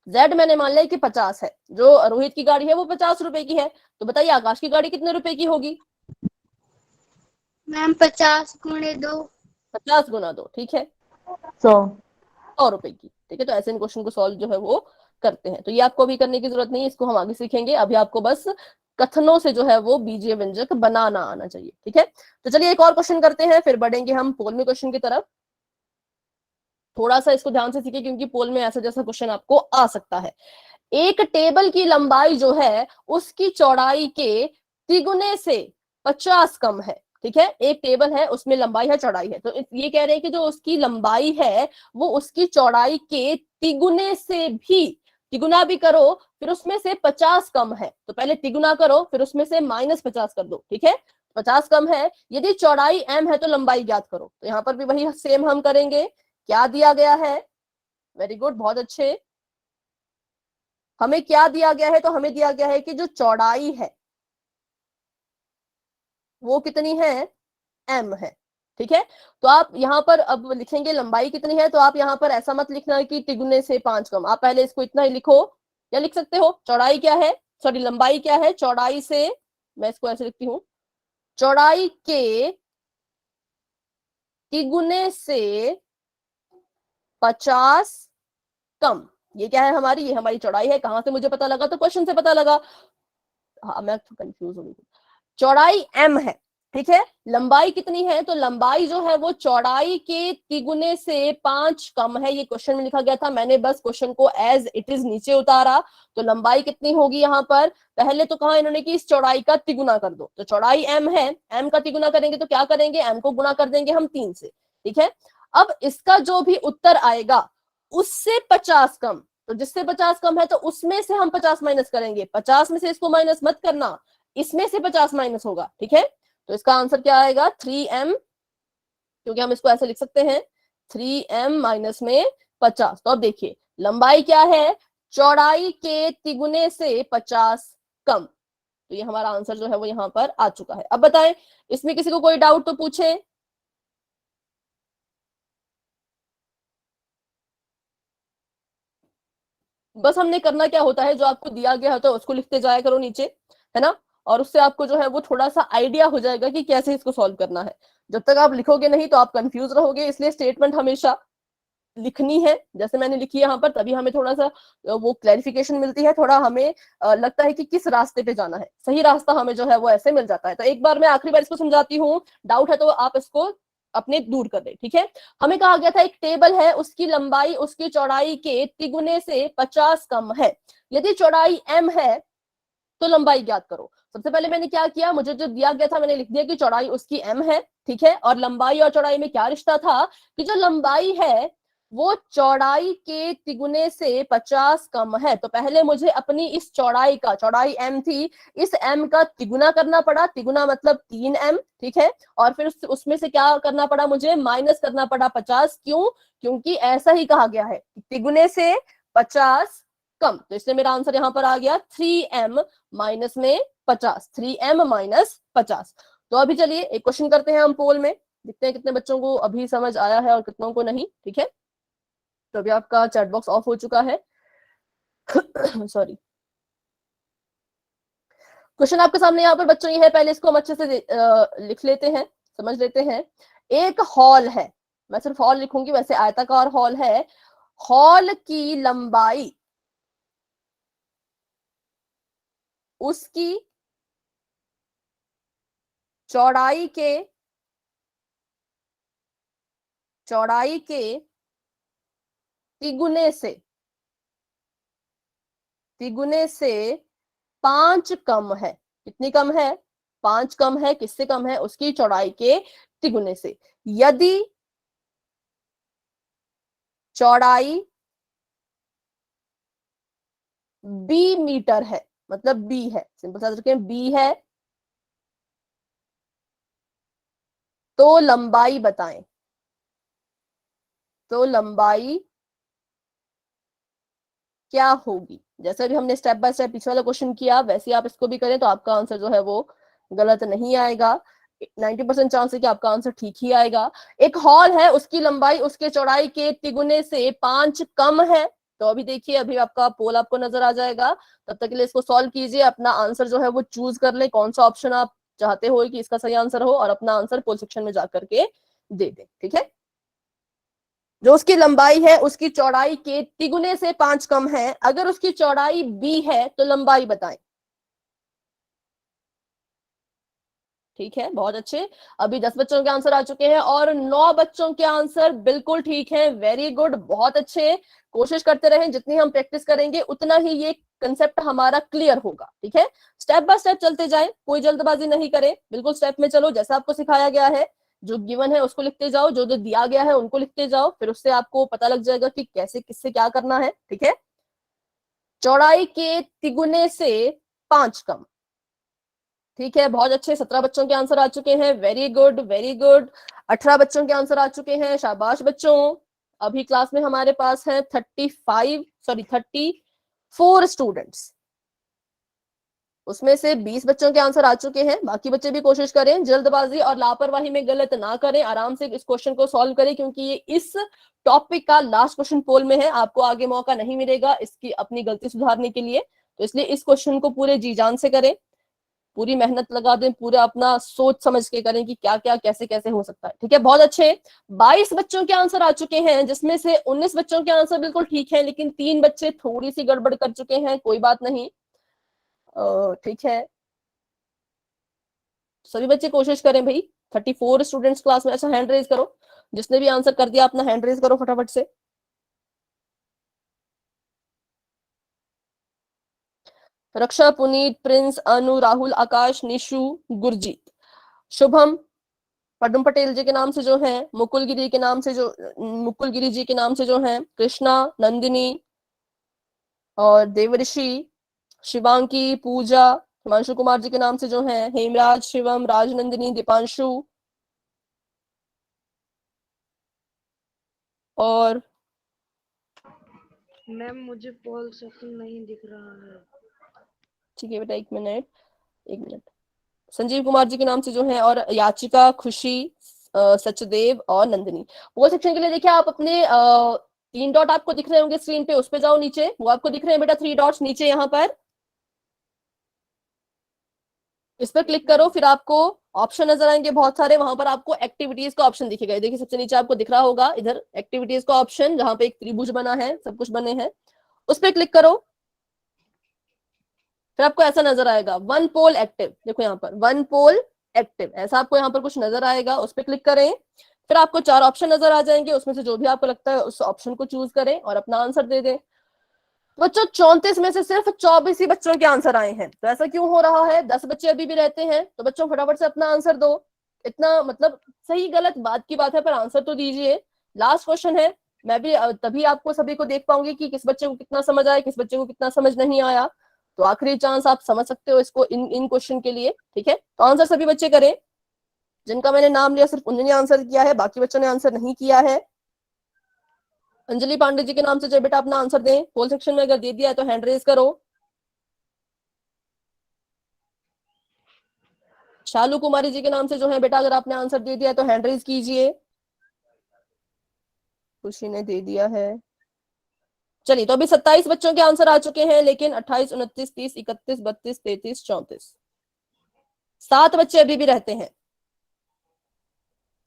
जेड मैंने मान लिया कि 50 है, जो रोहित की गाड़ी है वो 50 रुपए की है। तो बताइए आकाश की गाड़ी कितने रुपए की होगी। मैम 50 गुणे 2। 50 गुना 2, ठीक है, 100 रुपए की। ठीक है, तो ऐसे इन क्वेश्चन को सॉल्व जो है वो करते हैं। तो ये आपको अभी करने की जरूरत नहीं है, इसको हम आगे सीखेंगे। अभी आपको बस कथनों से जो है वो बीजीय व्यंजक बनाना आना चाहिए। ठीक है, तो चलिए एक और क्वेश्चन करते हैं, फिर बढ़ेंगे हम पोल में क्वेश्चन की तरफ। थोड़ा सा इसको ध्यान से सीखिए, क्योंकि पोल में ऐसा जैसा क्वेश्चन आपको आ सकता है। एक टेबल की लंबाई जो है उसकी चौड़ाई के तिगुने से 50 कम है। ठीक है, एक टेबल है उसमें लंबाई है चौड़ाई है, तो ये कह रहे हैं कि जो उसकी लंबाई है वो उसकी चौड़ाई के तिगुने से भी, तिगुना भी करो फिर उसमें से 50 कम है। तो पहले तिगुना करो फिर उसमें से -50 कर दो। ठीक है, 50 कम है, यदि चौड़ाई m है तो लंबाई ज्ञात करो। तो यहाँ पर भी वही सेम हम करेंगे। क्या दिया गया है, वेरी गुड, बहुत अच्छे। हमें क्या दिया गया है, तो हमें दिया गया है कि जो चौड़ाई है वो कितनी है, m है। ठीक है, तो आप यहाँ पर अब लिखेंगे लंबाई कितनी है, तो आप यहाँ पर ऐसा मत लिखना कि तिगुने से 5 कम, आप पहले इसको इतना ही लिखो, या लिख सकते हो चौड़ाई क्या है, सॉरी लंबाई क्या है, चौड़ाई से, मैं इसको ऐसे लिखती हूँ, चौड़ाई के तिगुने से 50 कम। ये क्या है हमारी, ये हमारी चौड़ाई है। कहां से मुझे पता लगा, तो क्वेश्चन से पता लगा। हाँ, मैं कंफ्यूज हो गई। चौड़ाई m है, ठीक है, लंबाई कितनी है, तो लंबाई जो है वो चौड़ाई के तिगुने से 5 कम है। ये क्वेश्चन में लिखा गया था, मैंने बस क्वेश्चन को एज इट इज नीचे उतारा। तो लंबाई कितनी होगी यहाँ पर, पहले तो कहा इन्होंने कि इस चौड़ाई का तिगुना कर दो, तो चौड़ाई m है, m का तिगुना करेंगे तो क्या करेंगे, m को गुना कर देंगे हम 3 से। ठीक है, अब इसका जो भी उत्तर आएगा उससे 50 कम, तो जिससे 50 कम है तो उसमें से हम 50 माइनस करेंगे, 50 में से इसको माइनस मत करना, इसमें से 50 माइनस होगा, ठीक है। तो इसका आंसर क्या आएगा 3m, क्योंकि हम इसको ऐसे लिख सकते हैं 3m माइनस में 50। तो अब देखिए लंबाई क्या है, चौड़ाई के तिगुने से 50 कम। तो ये हमारा आंसर जो है वो यहाँ पर आ चुका है। अब बताएं इसमें किसी को कोई डाउट तो पूछे। बस हमने करना क्या होता है, जो आपको दिया गया होता है उसको लिखते जाया करो नीचे, है ना, और उससे आपको जो है वो थोड़ा सा आइडिया हो जाएगा कि कैसे इसको सॉल्व करना है। जब तक आप लिखोगे नहीं तो आप कंफ्यूज रहोगे, इसलिए स्टेटमेंट हमेशा लिखनी है जैसे मैंने लिखी है यहाँ पर, तभी हमें थोड़ा सा वो क्लैरिफिकेशन मिलती है, थोड़ा हमें लगता है कि किस रास्ते पे जाना है, सही रास्ता हमें जो है वो ऐसे मिल जाता है। तो एक बार मैं आखिरी बार इसको समझाती हूँ, डाउट है तो आप इसको अपने दूर कर दे, ठीक है। हमें कहा गया था एक टेबल है, उसकी लंबाई उसकी चौड़ाई के तिगुने से 50 कम है। यदि चौड़ाई m है तो लंबाई ज्ञात करो। सबसे पहले मैंने क्या किया, मुझे जो दिया गया था मैंने लिख दिया कि चौड़ाई उसकी m है, ठीक है, और लंबाई और चौड़ाई में क्या रिश्ता था कि जो लंबाई है वो चौड़ाई के तिगुने से 50 कम है। तो पहले मुझे अपनी इस चौड़ाई का, चौड़ाई m थी, इस m का तिगुना करना पड़ा, तिगुना मतलब 3m, ठीक है, और फिर उसमें से क्या करना पड़ा, मुझे माइनस करना पड़ा 50। क्यों, क्योंकि ऐसा ही कहा गया है तिगुने से 50 कम। तो इसलिए मेरा आंसर यहाँ पर आ गया 3m माइनस में 50, 3m माइनस 50। तो अभी चलिए एक क्वेश्चन करते हैं हम पोल में, देखते हैं कितने बच्चों को अभी समझ आया है और कितनों को नहीं, ठीक है। तो अभी आपका चैट बॉक्स ऑफ हो चुका है सॉरी। क्वेश्चन आपके सामने यहाँ पर बच्चों ये है, पहले इसको हम अच्छे से लिख लेते हैं, समझ लेते हैं। एक हॉल है, मैं सिर्फ हॉल लिखूंगी, वैसे आयताकार हॉल है, हॉल की लंबाई उसकी चौड़ाई के तिगुने से 5 कम है। कितनी कम है, 5 कम है। किससे कम है, उसकी चौड़ाई के तिगुने से। यदि चौड़ाई b मीटर है, मतलब b है, सिंपल सा रखें b है, तो लंबाई बताएं। तो लंबाई क्या होगी, जैसे भी हमने स्टेप बाय स्टेप पिछले वाला क्वेश्चन किया वैसे आप इसको भी करें तो आपका आंसर जो है वो गलत नहीं आएगा। 90% चांस है कि आपका आंसर ठीक ही आएगा। एक हॉल है, उसकी लंबाई उसके चौड़ाई के तिगुने से 5 कम है। तो अभी देखिए, अभी आपका पोल आपको नजर आ जाएगा, तब तक के लिए इसको सॉल्व कीजिए, अपना आंसर जो है वो चूज कर ले, कौन सा ऑप्शन आप चाहते हो कि इसका सही आंसर हो, और अपना आंसर पोल सेक्शन में जाकर के दे दे, ठीक है। जो उसकी लंबाई है उसकी चौड़ाई के तिगुने से 5 कम है, अगर उसकी चौड़ाई b है तो लंबाई बताएं। ठीक है, बहुत अच्छे। अभी 10 बच्चों के आंसर आ चुके हैं और 9 बच्चों के आंसर बिल्कुल ठीक है, वेरी गुड, बहुत अच्छे। कोशिश करते रहें, जितनी हम प्रैक्टिस करेंगे उतना ही ये कंसेप्ट हमारा क्लियर होगा, ठीक है। स्टेप बाय स्टेप चलते जाएं, कोई जल्दबाजी नहीं करें, बिल्कुल स्टेप में चलो, जैसा आपको सिखाया गया है। जो गिवन है उसको लिखते जाओ, जो जो दिया गया है उनको लिखते जाओ, फिर उससे आपको पता लग जाएगा कि कैसे किससे क्या करना है, ठीक है। चौड़ाई के तिगुने से 5 कम, ठीक है, बहुत अच्छे। 17 बच्चों के आंसर आ चुके हैं, वेरी गुड वेरी गुड। 18 बच्चों के आंसर आ चुके हैं, शाबाश बच्चों। अभी क्लास में हमारे पास है 34 स्टूडेंट्स, उसमें से 20 बच्चों के आंसर आ चुके हैं। बाकी बच्चे भी कोशिश करें, जल्दबाजी और लापरवाही में गलत ना करें, आराम से इस क्वेश्चन को सॉल्व करें, क्योंकि ये इस टॉपिक का लास्ट क्वेश्चन पोल में है, आपको आगे मौका नहीं मिलेगा इसकी अपनी गलती सुधारने के लिए। तो इसलिए इस क्वेश्चन को पूरे जी जान से करें, पूरी मेहनत लगा दें, पूरा अपना सोच समझ के करें कि क्या क्या कैसे कैसे हो सकता है, ठीक है। बहुत अच्छे, 22 बच्चों के आंसर आ चुके हैं, जिसमें से 19 बच्चों के आंसर बिल्कुल ठीक है, लेकिन 3 बच्चे थोड़ी सी गड़बड़ कर चुके हैं, कोई बात नहीं, ठीक है। सभी बच्चे कोशिश करें भाई। 34 स्टूडेंट्स क्लास में, अच्छा हैंड रेज करो, जिसने भी आंसर कर दिया अपना हैंड रेज करो फटाफट से। रक्षा, पुनीत, प्रिंस, अनु, राहुल, आकाश, निशु, गुरजीत, शुभम, पद्म पटेल जी के नाम से जो है, मुकुल गिरी के नाम से जो, मुकुल गिरी जी के नाम से जो है, कृष्णा, नंदिनी, और देवऋषि, शिवांकी, पूजा, हिमांशु कुमार जी के नाम से जो है, हेमराज, शिवम, राजनंदिनी, दीपांशु और मैम मुझे पोल सेक्शन नहीं दिख रहा है। ठीक है बेटा, एक मिनट। संजीव कुमार जी के नाम से जो है, और याचिका, खुशी, सचदेव और नंदिनी। वो सेक्शन के लिए देखिए आप अपने 3 डॉट आपको दिख रहे होंगे स्क्रीन पे, उस पे जाओ नीचे, वो आपको दिख रहे हैं बेटा 3 डॉट्स नीचे यहाँ पर, इस पर क्लिक करो, फिर आपको ऑप्शन नजर आएंगे बहुत सारे, वहां पर आपको एक्टिविटीज का ऑप्शन दिखेगा। देखिए सबसे नीचे आपको दिख रहा होगा इधर एक्टिविटीज का ऑप्शन, जहां पे एक त्रिभुज बना है, सब कुछ बने हैं, उस पर क्लिक करो। फिर आपको ऐसा नजर आएगा 1 पोल एक्टिव, देखो यहाँ पर 1 पोल एक्टिव, ऐसा आपको यहाँ पर कुछ नजर आएगा, उस पर क्लिक करें। फिर आपको 4 ऑप्शन नजर आ जाएंगे, उसमें से जो भी आपको लगता है उस ऑप्शन को चूज करें और अपना आंसर दे दें। बच्चों 34 में से सिर्फ 24 ही बच्चों के आंसर आए हैं, तो ऐसा क्यों हो रहा है? 10 बच्चे अभी भी रहते हैं, तो बच्चों फटाफट से अपना आंसर दो। इतना मतलब सही गलत बात की बात है, पर आंसर तो दीजिए। लास्ट क्वेश्चन है, मैं भी तभी आपको सभी को देख पाऊंगी कि किस बच्चे को कितना समझ आया, किस बच्चे को कितना समझ नहीं आया। तो आखिरी चांस आप समझ सकते हो इसको इन क्वेश्चन के लिए, ठीक है? तो आंसर सभी बच्चे करें, जिनका मैंने नाम लिया सिर्फ उन्होंने आंसर किया है, बाकी बच्चों ने आंसर नहीं किया है। अंजलि पांडे जी के नाम से जो बेटा अपना आंसर दें, पोल सेक्शन में अगर दे दिया है तो हैंड रेज करो। शालू कुमारी जी के नाम से जो है बेटा, अगर आपने आंसर दे दिया है तो हैंड रेज कीजिए। खुशी ने दे दिया है। चलिए, तो अभी 27 बच्चों के आंसर आ चुके हैं, लेकिन 28, 29, 30, 31, 32, 33, 34 7 बच्चे अभी भी रहते हैं।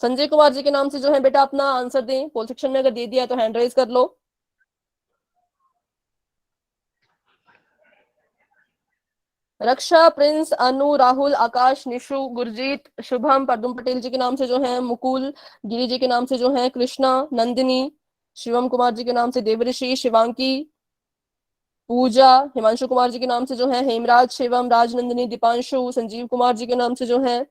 संजय कुमार जी के नाम से जो है बेटा अपना आंसर दें, पोल सेक्शन में अगर दे दिया है तो हैंड रेज कर लो। रक्षा, प्रिंस, अनु, राहुल, आकाश, निशु, गुरजीत, शुभम, परदुम पटेल जी के नाम से जो है, मुकुल, गिरी जी के नाम से जो है, कृष्णा, नंदिनी, शिवम कुमार जी के नाम से देवऋषि, शिवांकी, पूजा, हिमांशु कुमार जी के नाम से जो है, हेमराज, शिवम, राजनंदिनी, दीपांशु, संजीव कुमार जी के नाम से जो है,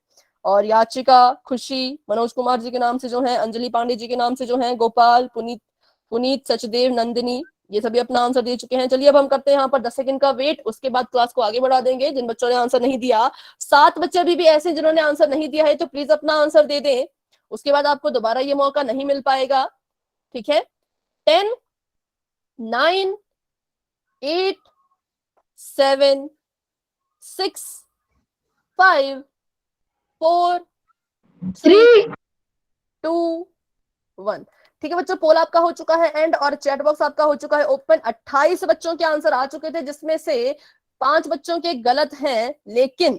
और याचिका, खुशी, मनोज कुमार जी के नाम से जो है, अंजलि पांडे जी के नाम से जो है, गोपाल, पुनीत, सचदेव, नंदिनी, ये सभी अपना आंसर दे चुके हैं। चलिए अब हम करते हैं यहाँ पर 10 सेकंड का वेट, उसके बाद क्लास को आगे बढ़ा देंगे। जिन बच्चों ने आंसर नहीं दिया, 7 बच्चे अभी भी ऐसे जिन्होंने आंसर नहीं दिया है, तो प्लीज अपना आंसर दे दें, उसके बाद आपको दोबारा ये मौका नहीं मिल पाएगा, ठीक है? 10, 9, 8, 7, 6, 5, 4, 3, 2, 1। ठीक है बच्चों, पोल आपका हो चुका है एंड, और चैट बॉक्स आपका हो चुका है ओपन। 28 बच्चों के आंसर आ चुके थे, जिसमें से 5 बच्चों के गलत हैं, लेकिन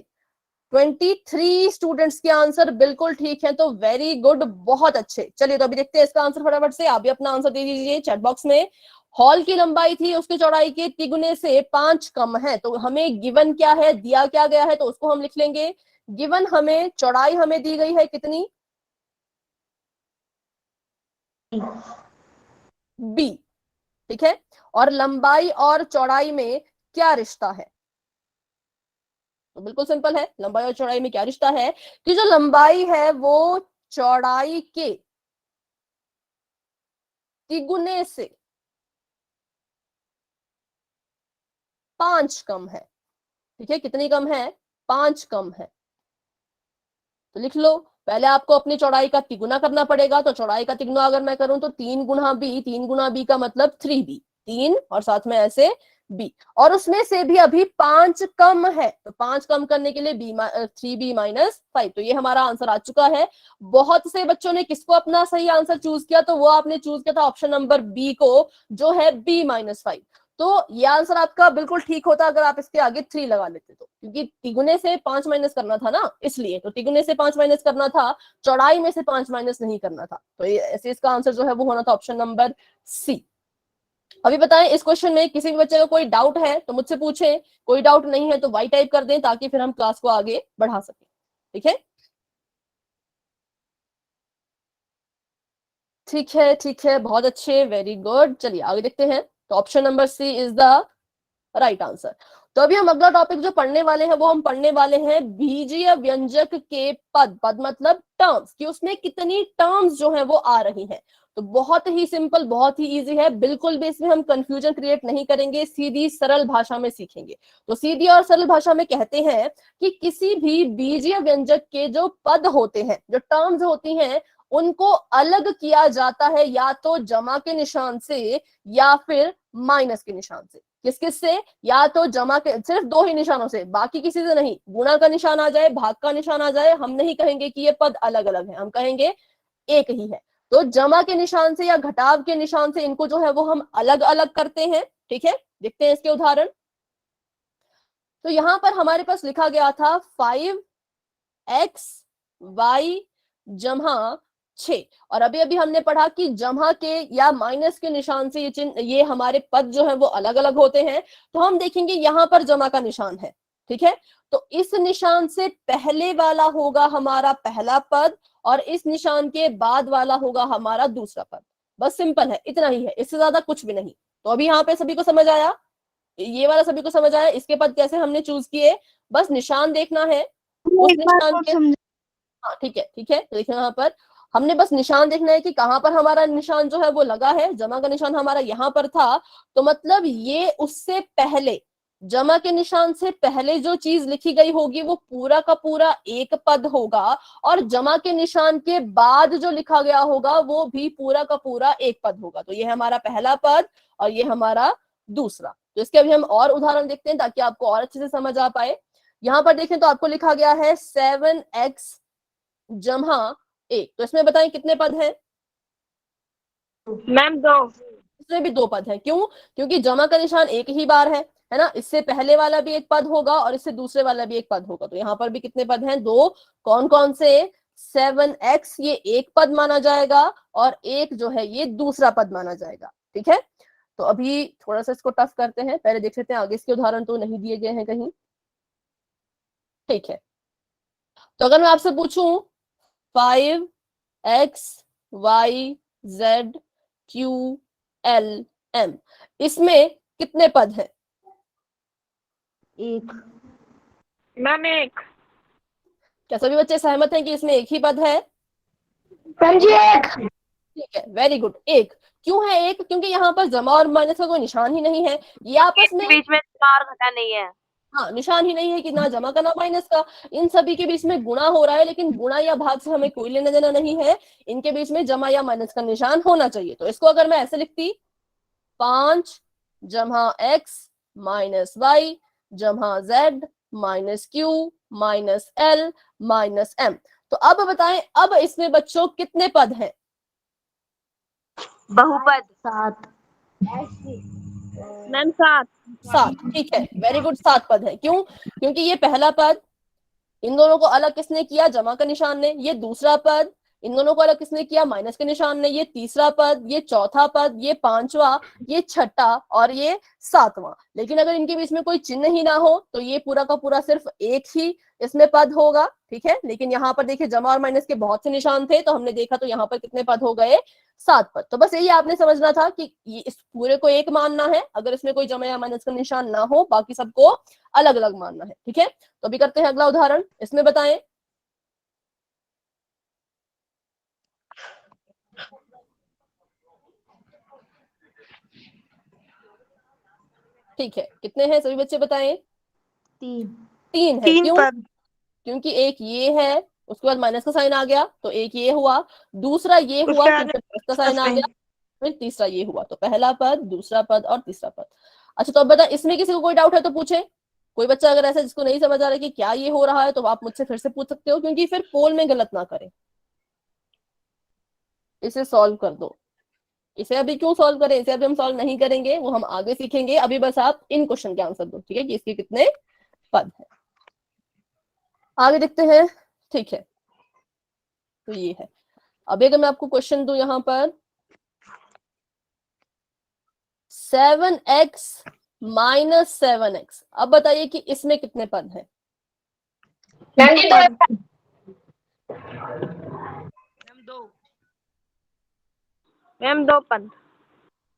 23 स्टूडेंट्स के आंसर बिल्कुल ठीक है, तो वेरी गुड, बहुत अच्छे। चलिए तो अभी देखते हैं इसका आंसर फटाफट से, आप भी अपना आंसर दे दीजिए चैट बॉक्स में। हॉल की लंबाई थी उसकी चौड़ाई के तिगुने से 5 कम है, तो हमें गिवन क्या है, दिया क्या गया है, तो उसको हम लिख लेंगे। गिवन हमें चौड़ाई हमें दी गई है कितनी? बी, ठीक है? और लंबाई और चौड़ाई में क्या रिश्ता है? तो बिल्कुल सिंपल है, लंबाई और चौड़ाई में क्या रिश्ता है कि जो लंबाई है वो चौड़ाई के तिगुने से 5 कम है, ठीक है? कितनी कम है? 5 कम है। तो लिख लो, पहले आपको अपनी चौड़ाई का तिगुना करना पड़ेगा, तो चौड़ाई का तिगुना अगर मैं करूं तो 3 गुना बी, 3 गुना बी का मतलब 3b, 3 और साथ में ऐसे बी, और उसमें से भी अभी 5 कम है, तो 5 कम करने के लिए बी 3b माइनस 5, तो ये हमारा आंसर आ चुका है। बहुत से बच्चों ने किसको अपना सही आंसर चूज किया, तो वो आपने चूज किया था ऑप्शन नंबर बी को, जो है b माइनस 5। तो ये आंसर आपका बिल्कुल ठीक होता अगर आप इसके आगे 3 लगा लेते, तो क्योंकि तिगुने से 5 माइनस करना था ना, इसलिए तो तिगुने से 5 माइनस करना था, चौड़ाई में से 5 माइनस नहीं करना था, तो ये ऐसे इसका आंसर जो है वो होना था ऑप्शन नंबर सी। अभी बताएं, इस क्वेश्चन में किसी भी बच्चे का कोई डाउट है तो मुझसे पूछें, कोई डाउट नहीं है तो वाई टाइप कर दें, ताकि फिर हम क्लास को आगे बढ़ा सकें, ठीक है? ठीक है, ठीक है, बहुत अच्छे, वेरी गुड। चलिए आगे देखते हैं, तो option number C is the right answer. तो अभी हम अगला टॉपिक जो पढ़ने वाले हैं वो हम पढ़ने वाले हैं बीजीय व्यंजक के पद। पद मतलब टर्म्स, कि उसमें कितनी टर्म्स जो है वो आ रही हैं। तो बहुत ही सिंपल, बहुत ही इजी है, बिल्कुल भी इसमें हम कंफ्यूजन क्रिएट नहीं करेंगे, सीधी सरल भाषा में सीखेंगे। तो सीधी और सरल भाषा में कहते हैं कि किसी भी बीजीय व्यंजक के जो पद होते हैं, जो टर्म्स होती हैं, उनको अलग किया जाता है या तो जमा के निशान से या फिर माइनस के निशान से। किस किस से? या तो जमा के, सिर्फ दो ही निशानों से, बाकी किसी से नहीं। गुणा का निशान आ जाए, भाग का निशान आ जाए, हम नहीं कहेंगे कि ये पद अलग अलग है, हम कहेंगे एक ही है। तो जमा के निशान से या घटाव के निशान से इनको जो है वो हम अलग अलग करते हैं। ठीक है, देखते हैं इसके उदाहरण। तो यहां पर हमारे पास लिखा गया था 5x y जमा 6, और अभी अभी हमने पढ़ा कि जमा के या माइनस के निशान से ये चिन्ह, ये हमारे पद जो है वो अलग अलग होते हैं। तो हम देखेंगे यहां पर जमा का निशान है, ठीक है, तो इस निशान से पहले वाला होगा हमारा पहला पद और इस निशान के बाद वाला होगा हमारा दूसरा पद। बस सिंपल है, इतना ही है, इससे ज्यादा कुछ भी नहीं। तो अभी यहाँ पे सभी को समझ आया, ये वाला सभी को समझ आया, इसके पद कैसे हमने चूज किए, बस निशान देखना है उस निशान के। हाँ ठीक है, ठीक है, तो देखिए यहाँ पर हमने बस निशान देखना है कि कहां पर हमारा निशान जो है वो लगा है। जमा का निशान हमारा यहाँ पर था, तो मतलब ये उससे पहले, जमा के निशान से पहले जो चीज लिखी गई होगी वो पूरा का पूरा एक पद होगा, और जमा के निशान के बाद जो लिखा गया होगा वो भी पूरा का पूरा एक पद होगा। तो ये हमारा पहला पद और ये हमारा दूसरा। तो इसके अभी हम और उदाहरण देखते हैं ताकि आपको और अच्छे से समझ आ पाए। यहाँ पर देखें तो आपको लिखा गया है 7x जमा 1, तो इसमें बताएं कितने पद हैं? मैम 2। इसमें भी 2 पद है। क्यों? क्योंकि जमा का निशान एक ही बार है ना, इससे पहले वाला भी एक पद होगा और इससे दूसरे वाला भी एक पद होगा। तो यहाँ पर भी कितने पद हैं? 2। कौन कौन से? 7x ये एक पद माना जाएगा और एक जो है ये दूसरा पद माना जाएगा। ठीक है, तो अभी थोड़ा सा इसको टफ करते हैं, पहले देख लेते हैं आगे इसके उदाहरण तो नहीं दिए गए हैं कहीं। ठीक है, तो अगर मैं आपसे पूछूं 5x y z q l m, इसमें कितने पद हैं? एक। मैम 1। क्या सभी बच्चे सहमत हैं कि इसमें एक ही पद है? मैम जी 1। ठीक है, वेरी गुड, एक। क्यों है एक? क्योंकि यहाँ पर जमा और माइनस का कोई निशान ही नहीं है, ये आपस में बीच में मार घटा नहीं है। हाँ निशान ही नहीं है कि ना जमा का ना माइनस का। इन सभी के बीच में गुणा हो रहा है, लेकिन गुणा या भाग से हमें कोई लेना देना नहीं है, इनके बीच में जमा या माइनस का निशान होना चाहिए। तो इसको अगर मैं ऐसे लिखती 5 जमा x माइनस y जमा z minus q minus l minus m, तो अब बताएं अब इसमें बच्चों कितने पद हैं? बहुपद 7। मैम 7। 7, ठीक है, वेरी गुड, 7 पद है। क्यों? क्योंकि ये पहला पद, इन दोनों को अलग किसने किया? जमा का निशान ने। ये दूसरा पद, इन दोनों को अलग किसने किया? माइनस के निशान ने। ये तीसरा पद, ये चौथा पद, ये पांचवा, ये छठा और ये सातवां। लेकिन अगर इनके बीच में कोई चिन्ह ही ना हो तो ये पूरा का पूरा सिर्फ एक ही इसमें पद होगा। ठीक है, लेकिन यहाँ पर देखिए जमा और माइनस के बहुत से निशान थे, तो हमने देखा तो यहाँ पर कितने पद हो गए? 7 पद। तो बस यही आपने समझना था कि ये इस पूरे को एक मानना है अगर इसमें कोई जमा या माइनस का निशान ना हो, बाकी सबको अलग अलग मानना है। ठीक है, तो अभी करते हैं अगला उदाहरण, इसमें बताएं ठीक है कितने हैं सभी बच्चे बताएं? 3। 3 है। क्यों? क्योंकि एक ये है, उसके बाद माइनस का साइन आ गया तो एक ये हुआ, दूसरा ये हुआ फिर प्लस का साइन आ गया, फिर तीसरा ये हुआ। तो पहला पद, दूसरा पद और तीसरा पद। अच्छा, तो अब बता, इसमें किसी को कोई डाउट है तो पूछे। कोई बच्चा अगर ऐसा जिसको नहीं समझ आ रहा है कि क्या ये हो रहा है तो आप मुझसे फिर से पूछ सकते हो, क्योंकि फिर पोल में गलत ना करें। इसे सॉल्व कर दो। इसे अभी क्यों सॉल्व करें? इसे अभी हम सॉल्व नहीं करेंगे, वो हम आगे सीखेंगे। अभी बस आप इन क्वेश्चन के आंसर दो, ठीक है, कि इसके कितने पद है। आगे देखते हैं। ठीक है, तो ये है। अभी अगर मैं आपको क्वेश्चन दूं यहाँ पर 7x माइनस 7x, अब बताइए कि इसमें कितने पद हैं? मैम 2। मैम 2 पद।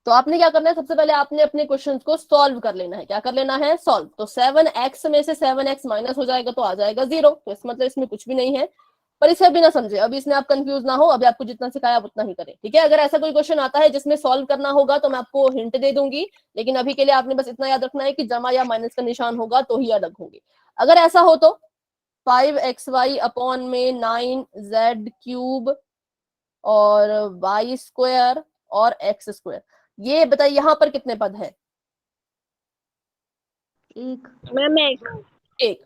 तो आपने क्या करना है, सबसे पहले आपने अपने क्वेश्चंस को सॉल्व कर लेना है। क्या कर लेना है? सॉल्व। तो 7x में से 7x माइनस हो जाएगा तो आ जाएगा 0। तो इस मतलब इसमें कुछ भी नहीं है, पर इसे अभी ना समझे, अभी इसमें आप कंफ्यूज ना हो, अभी आपको जितना सिखाया आप उतना ही करें, ठीक है। अगर ऐसा कोई क्वेश्चन आता है जिसमें सॉल्व करना होगा तो मैं आपको हिंट दे दूंगी, लेकिन अभी के लिए आपने बस इतना याद रखना है कि जमा या माइनस का निशान होगा तो ही अलग होंगे। अगर ऐसा हो तो 5xy अपॉन में 9z³ और y² और x², ये बताइए यहाँ पर कितने पद हैं? मैम एक। एक।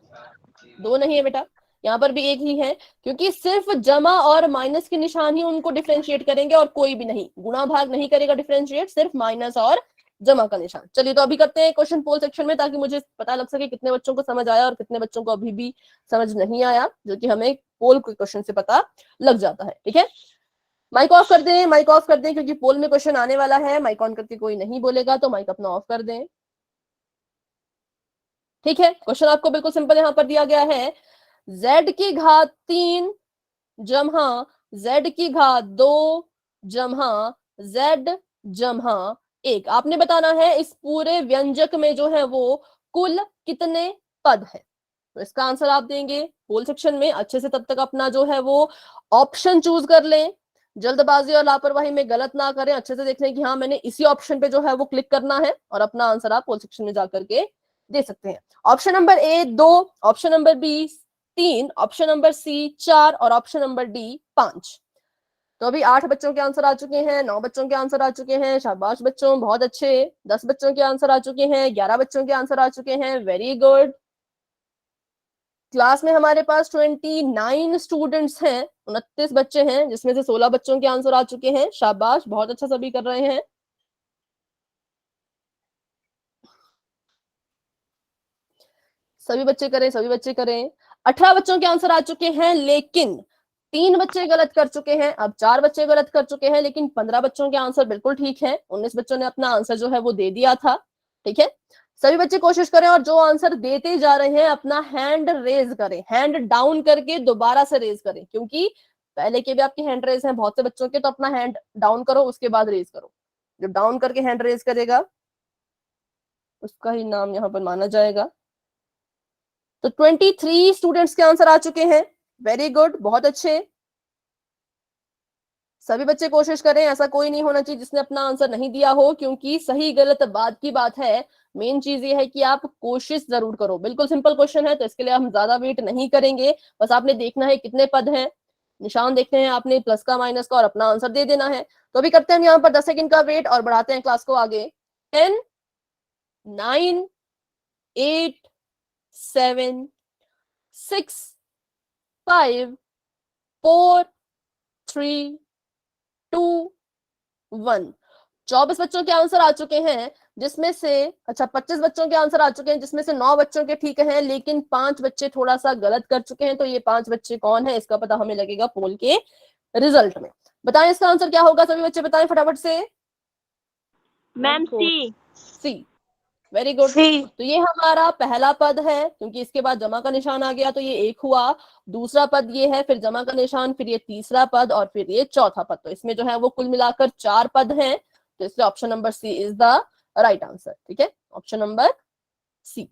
दो नहीं है बेटा, यहाँ पर भी एक ही है, क्योंकि सिर्फ जमा और माइनस के निशान ही उनको डिफरेंशिएट करेंगे और कोई भी नहीं, गुणा भाग नहीं करेगा डिफरेंशिएट, सिर्फ माइनस और जमा का निशान। चलिए तो अभी करते हैं क्वेश्चन पोल सेक्शन में, ताकि मुझे पता लग सके कितने बच्चों को समझ आया और कितने बच्चों को अभी भी समझ नहीं आया, जो कि हमें पोल के क्वेश्चन से पता लग जाता है, ठीक है। माइक ऑफ कर दें, माइक ऑफ कर दें, क्योंकि पोल में क्वेश्चन आने वाला है। माइक ऑन करके कोई नहीं बोलेगा तो माइक अपना ऑफ कर दें, ठीक है। क्वेश्चन आपको बिल्कुल सिंपल यहाँ पर दिया गया है, z³ जमा z² जमा z1। आपने बताना है इस पूरे व्यंजक में जो है वो कुल कितने पद है। तो इसका आंसर आप देंगे पोल सेक्शन में। अच्छे से तब तक अपना जो है वो ऑप्शन चूज कर लें, जल्दबाजी और लापरवाही में गलत ना करें, अच्छे से देख लें कि हाँ मैंने इसी ऑप्शन पे जो है वो क्लिक करना है, और अपना आंसर आप पोल सेक्शन में जाकर के दे सकते हैं। Option number A 2, option number B 3, option number C 4 और ऑप्शन नंबर डी 5। तो अभी 8 बच्चों के आंसर आ चुके हैं, 9 बच्चों के आंसर आ चुके हैं, शाबाश बच्चों, बहुत अच्छे। 10 बच्चों के आंसर आ चुके हैं, 11 बच्चों के आंसर आ चुके हैं, वेरी गुड। क्लास में हमारे पास 29 स्टूडेंट्स हैं, 29 बच्चे हैं, जिसमें से 16 बच्चों के आंसर आ चुके हैं, शाबाश, बहुत अच्छा सभी कर रहे हैं। सभी बच्चे करें, सभी बच्चे करें। 18 बच्चों के आंसर आ चुके हैं, लेकिन 3 बच्चे गलत कर चुके हैं। अब 4 बच्चे गलत कर चुके हैं, लेकिन 15 बच्चों के आंसर बिल्कुल ठीक है। 19 बच्चों ने अपना आंसर जो है वो दे दिया था, ठीक है। सभी बच्चे कोशिश करें और जो आंसर देते जा रहे हैं अपना हैंड रेज करें, हैंड डाउन करके दोबारा से रेज करें, क्योंकि पहले के भी आपके हैंड रेज हैं बहुत से बच्चों के, तो अपना हैंड डाउन करो उसके बाद रेज करो। जो डाउन करके हैंड रेज करेगा उसका ही नाम यहाँ पर माना जाएगा। तो 23 स्टूडेंट्स के आंसर आ चुके हैं, वेरी गुड, बहुत अच्छे। सभी बच्चे कोशिश करें, ऐसा कोई नहीं होना चाहिए जिसने अपना आंसर नहीं दिया हो, क्योंकि सही गलत बात की बात है, मेन चीज ये है कि आप कोशिश जरूर करो। बिल्कुल सिंपल क्वेश्चन है, तो इसके लिए हम ज्यादा वेट नहीं करेंगे, बस आपने देखना है कितने पद हैं, निशान देखते हैं आपने, प्लस का माइनस का, और अपना आंसर दे देना है। तो अभी करते हैं हम यहाँ पर 10 सेकंड का वेट और बढ़ाते हैं क्लास को आगे। 10 9 8 7 6 5 4 3 2 1। 24 बच्चों के आंसर आ चुके हैं, जिसमें से 25 बच्चों के आंसर आ चुके हैं, जिसमें से 9 बच्चों के ठीक हैं, लेकिन 5 बच्चे थोड़ा सा गलत कर चुके हैं। तो ये 5 बच्चे कौन है, इसका पता हमें लगेगा पोल के रिजल्ट में। बताएं इसका आंसर क्या होगा, सभी बच्चे बताएं फटाफट से। Ma'am C. Very good. तो ये हमारा पहला पद है, क्योंकि इसके बाद जमा का निशान आ गया तो ये 1 हुआ। दूसरा पद ये है, फिर जमा का निशान, फिर ये तीसरा पद और फिर ये चौथा पद। तो इसमें जो है वो कुल मिलाकर 4 पद हैं, तो इसलिए option number C is the right answer, ठीक है, ऑप्शन नंबर सी।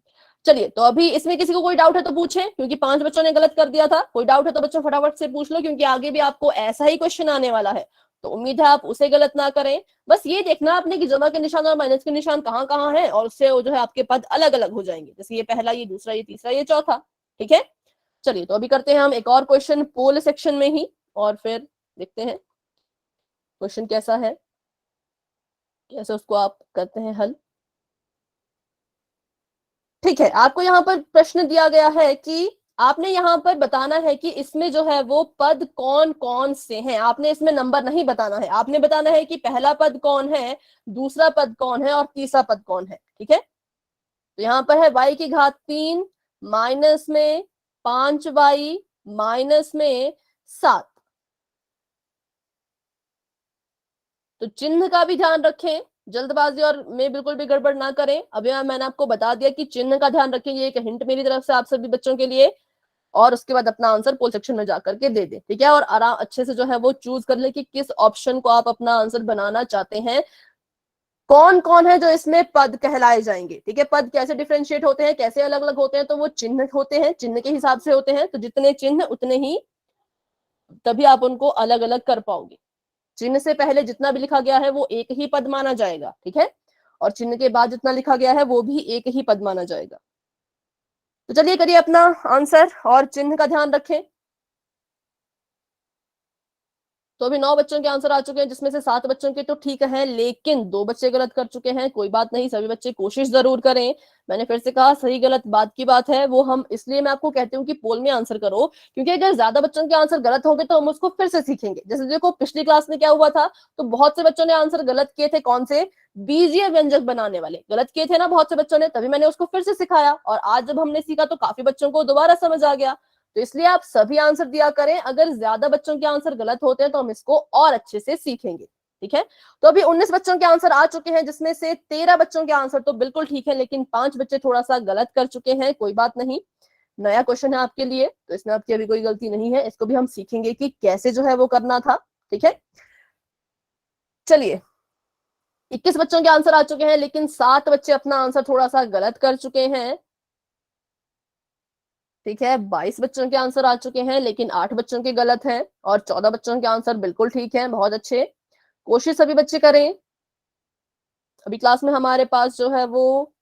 चलिए तो अभी इसमें किसी को कोई डाउट है तो पूछें, क्योंकि 5 बच्चों ने गलत कर दिया था। कोई डाउट है तो बच्चों फटाफट से पूछ लो, क्योंकि आगे भी आपको ऐसा ही क्वेश्चन आने वाला है, तो उम्मीद है आप उसे गलत ना करें। बस ये देखना आपने कि जमा के निशान और माइनस के निशान कहाँ कहाँ है, और उससे जो है आपके पद अलग अलग हो जाएंगे, जैसे ये पहला, ये दूसरा, ये तीसरा, ये चौथा, ठीक है। चलिए तो अभी करते हैं हम एक और क्वेश्चन पोल सेक्शन में ही, और फिर देखते हैं क्वेश्चन कैसा है, कैसे उसको आप करते हैं हल। ठीक है, आपको यहाँ पर प्रश्न दिया गया है कि आपने यहाँ पर बताना है कि इसमें जो है वो पद कौन कौन से हैं। आपने इसमें नंबर नहीं बताना है, आपने बताना है कि पहला पद कौन है, दूसरा पद कौन है और तीसरा पद कौन है, ठीक है। तो यहाँ पर है y³ माइनस में 5y माइनस में 7। तो चिन्ह का भी ध्यान रखें, जल्दबाजी और में बिल्कुल भी गड़बड़ ना करें। अभी मैंने आपको बता दिया कि चिन्ह का ध्यान रखें, ये एक हिंट मेरी तरफ से आप सभी बच्चों के लिए। और उसके बाद अपना आंसर पोल सेक्शन में जाकर के दे दें, ठीक है। और आराम अच्छे से जो है वो चूज कर ले कि किस ऑप्शन को आप अपना आंसर बनाना चाहते हैं। कौन कौन है जो इसमें पद कहलाए जाएंगे, ठीक है। पद कैसे डिफरेंशिएट होते हैं, कैसे अलग अलग होते हैं, तो वो चिन्ह होते हैं, चिन्ह के हिसाब से होते हैं। तो जितने चिन्ह उतने ही तभी आप उनको अलग अलग कर पाओगे। चिन्ह से पहले जितना भी लिखा गया है वो एक ही पद माना जाएगा, ठीक है, और चिन्ह के बाद जितना लिखा गया है वो भी एक ही पद माना जाएगा। तो चलिए करिए अपना आंसर और चिन्ह का ध्यान रखें। तो अभी 9 बच्चों के आंसर आ चुके हैं, जिसमें से 7 बच्चों के तो ठीक है, लेकिन 2 बच्चे गलत कर चुके हैं। कोई बात नहीं, सभी बच्चे कोशिश जरूर करें। मैंने फिर से कहा, सही गलत बात की बात है, वो हम इसलिए मैं आपको कहती हूँ कि पोल में आंसर करो, क्योंकि अगर ज्यादा बच्चों के आंसर गलत होंगे तो हम उसको फिर से सीखेंगे। जैसे देखो पिछली क्लास में क्या हुआ था, तो बहुत से बच्चों ने आंसर गलत किए थे। कौन से? बीजीय व्यंजक बनाने वाले गलत किए थे ना बहुत से बच्चों ने, तभी मैंने उसको फिर से सिखाया, और आज जब हमने सीखा तो काफी बच्चों को दोबारा समझ आ गया। तो इसलिए आप सभी आंसर दिया करें। अगर ज्यादा बच्चों के आंसर गलत होते हैं तो हम इसको और अच्छे से सीखेंगे, ठीक है। तो अभी 19 बच्चों के आंसर आ चुके हैं, जिसमें से 13 बच्चों के आंसर तो बिल्कुल ठीक है, लेकिन 5 बच्चे थोड़ा सा गलत कर चुके हैं। कोई बात नहीं, नया क्वेश्चन है आपके लिए, तो इसमें आपकी अभी कोई गलती नहीं है। इसको भी हम सीखेंगे कि कैसे जो है वो करना था, ठीक है। चलिए, 21 बच्चों के आंसर आ चुके हैं, लेकिन 7 बच्चे अपना आंसर थोड़ा सा गलत कर चुके हैं, ठीक है। 22 बच्चों के आंसर आ चुके हैं, लेकिन 8 बच्चों के गलत हैं, और 14 बच्चों के आंसर बिल्कुल ठीक है। बहुत अच्छे, कोशिश सभी बच्चे करें। अभी क्लास में हमारे पास जो है वो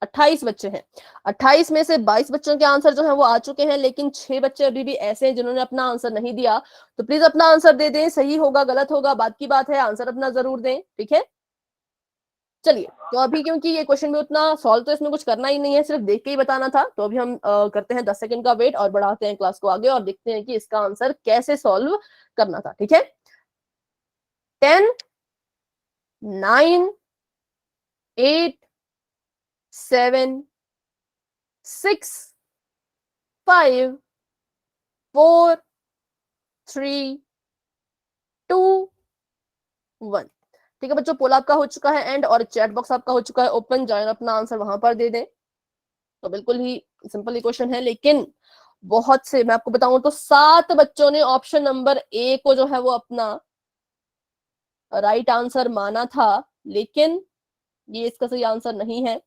28 बच्चे हैं। 28 में से 22 बच्चों के आंसर जो है वो आ चुके हैं, लेकिन 6 बच्चे अभी भी ऐसे हैं जिन्होंने अपना आंसर नहीं दिया। तो प्लीज अपना आंसर दे दें, सही होगा गलत होगा बात की बात है, आंसर अपना जरूर दें, ठीक है। चलिए, तो अभी क्योंकि ये क्वेश्चन में उतना सॉल्व तो इसमें कुछ करना ही नहीं है, सिर्फ देख के ही बताना था, तो अभी हम करते हैं 10 सेकंड का वेट और बढ़ाते हैं क्लास को आगे और देखते हैं कि इसका आंसर कैसे सॉल्व करना था, ठीक है। 10, 9, 8, 7, 6, 5, 4, 3, 2, 1। ठीक है बच्चों, पोल आपका हो चुका है एंड, और चैट बॉक्स आपका हो चुका है ओपन। जाए अपना आंसर वहां पर दे दें। तो बिल्कुल ही सिंपल क्वेश्चन है, लेकिन बहुत से, मैं आपको बताऊं तो 7 बच्चों ने ऑप्शन नंबर ए को जो है वो अपना राइट आंसर माना था, लेकिन ये इसका सही आंसर नहीं है।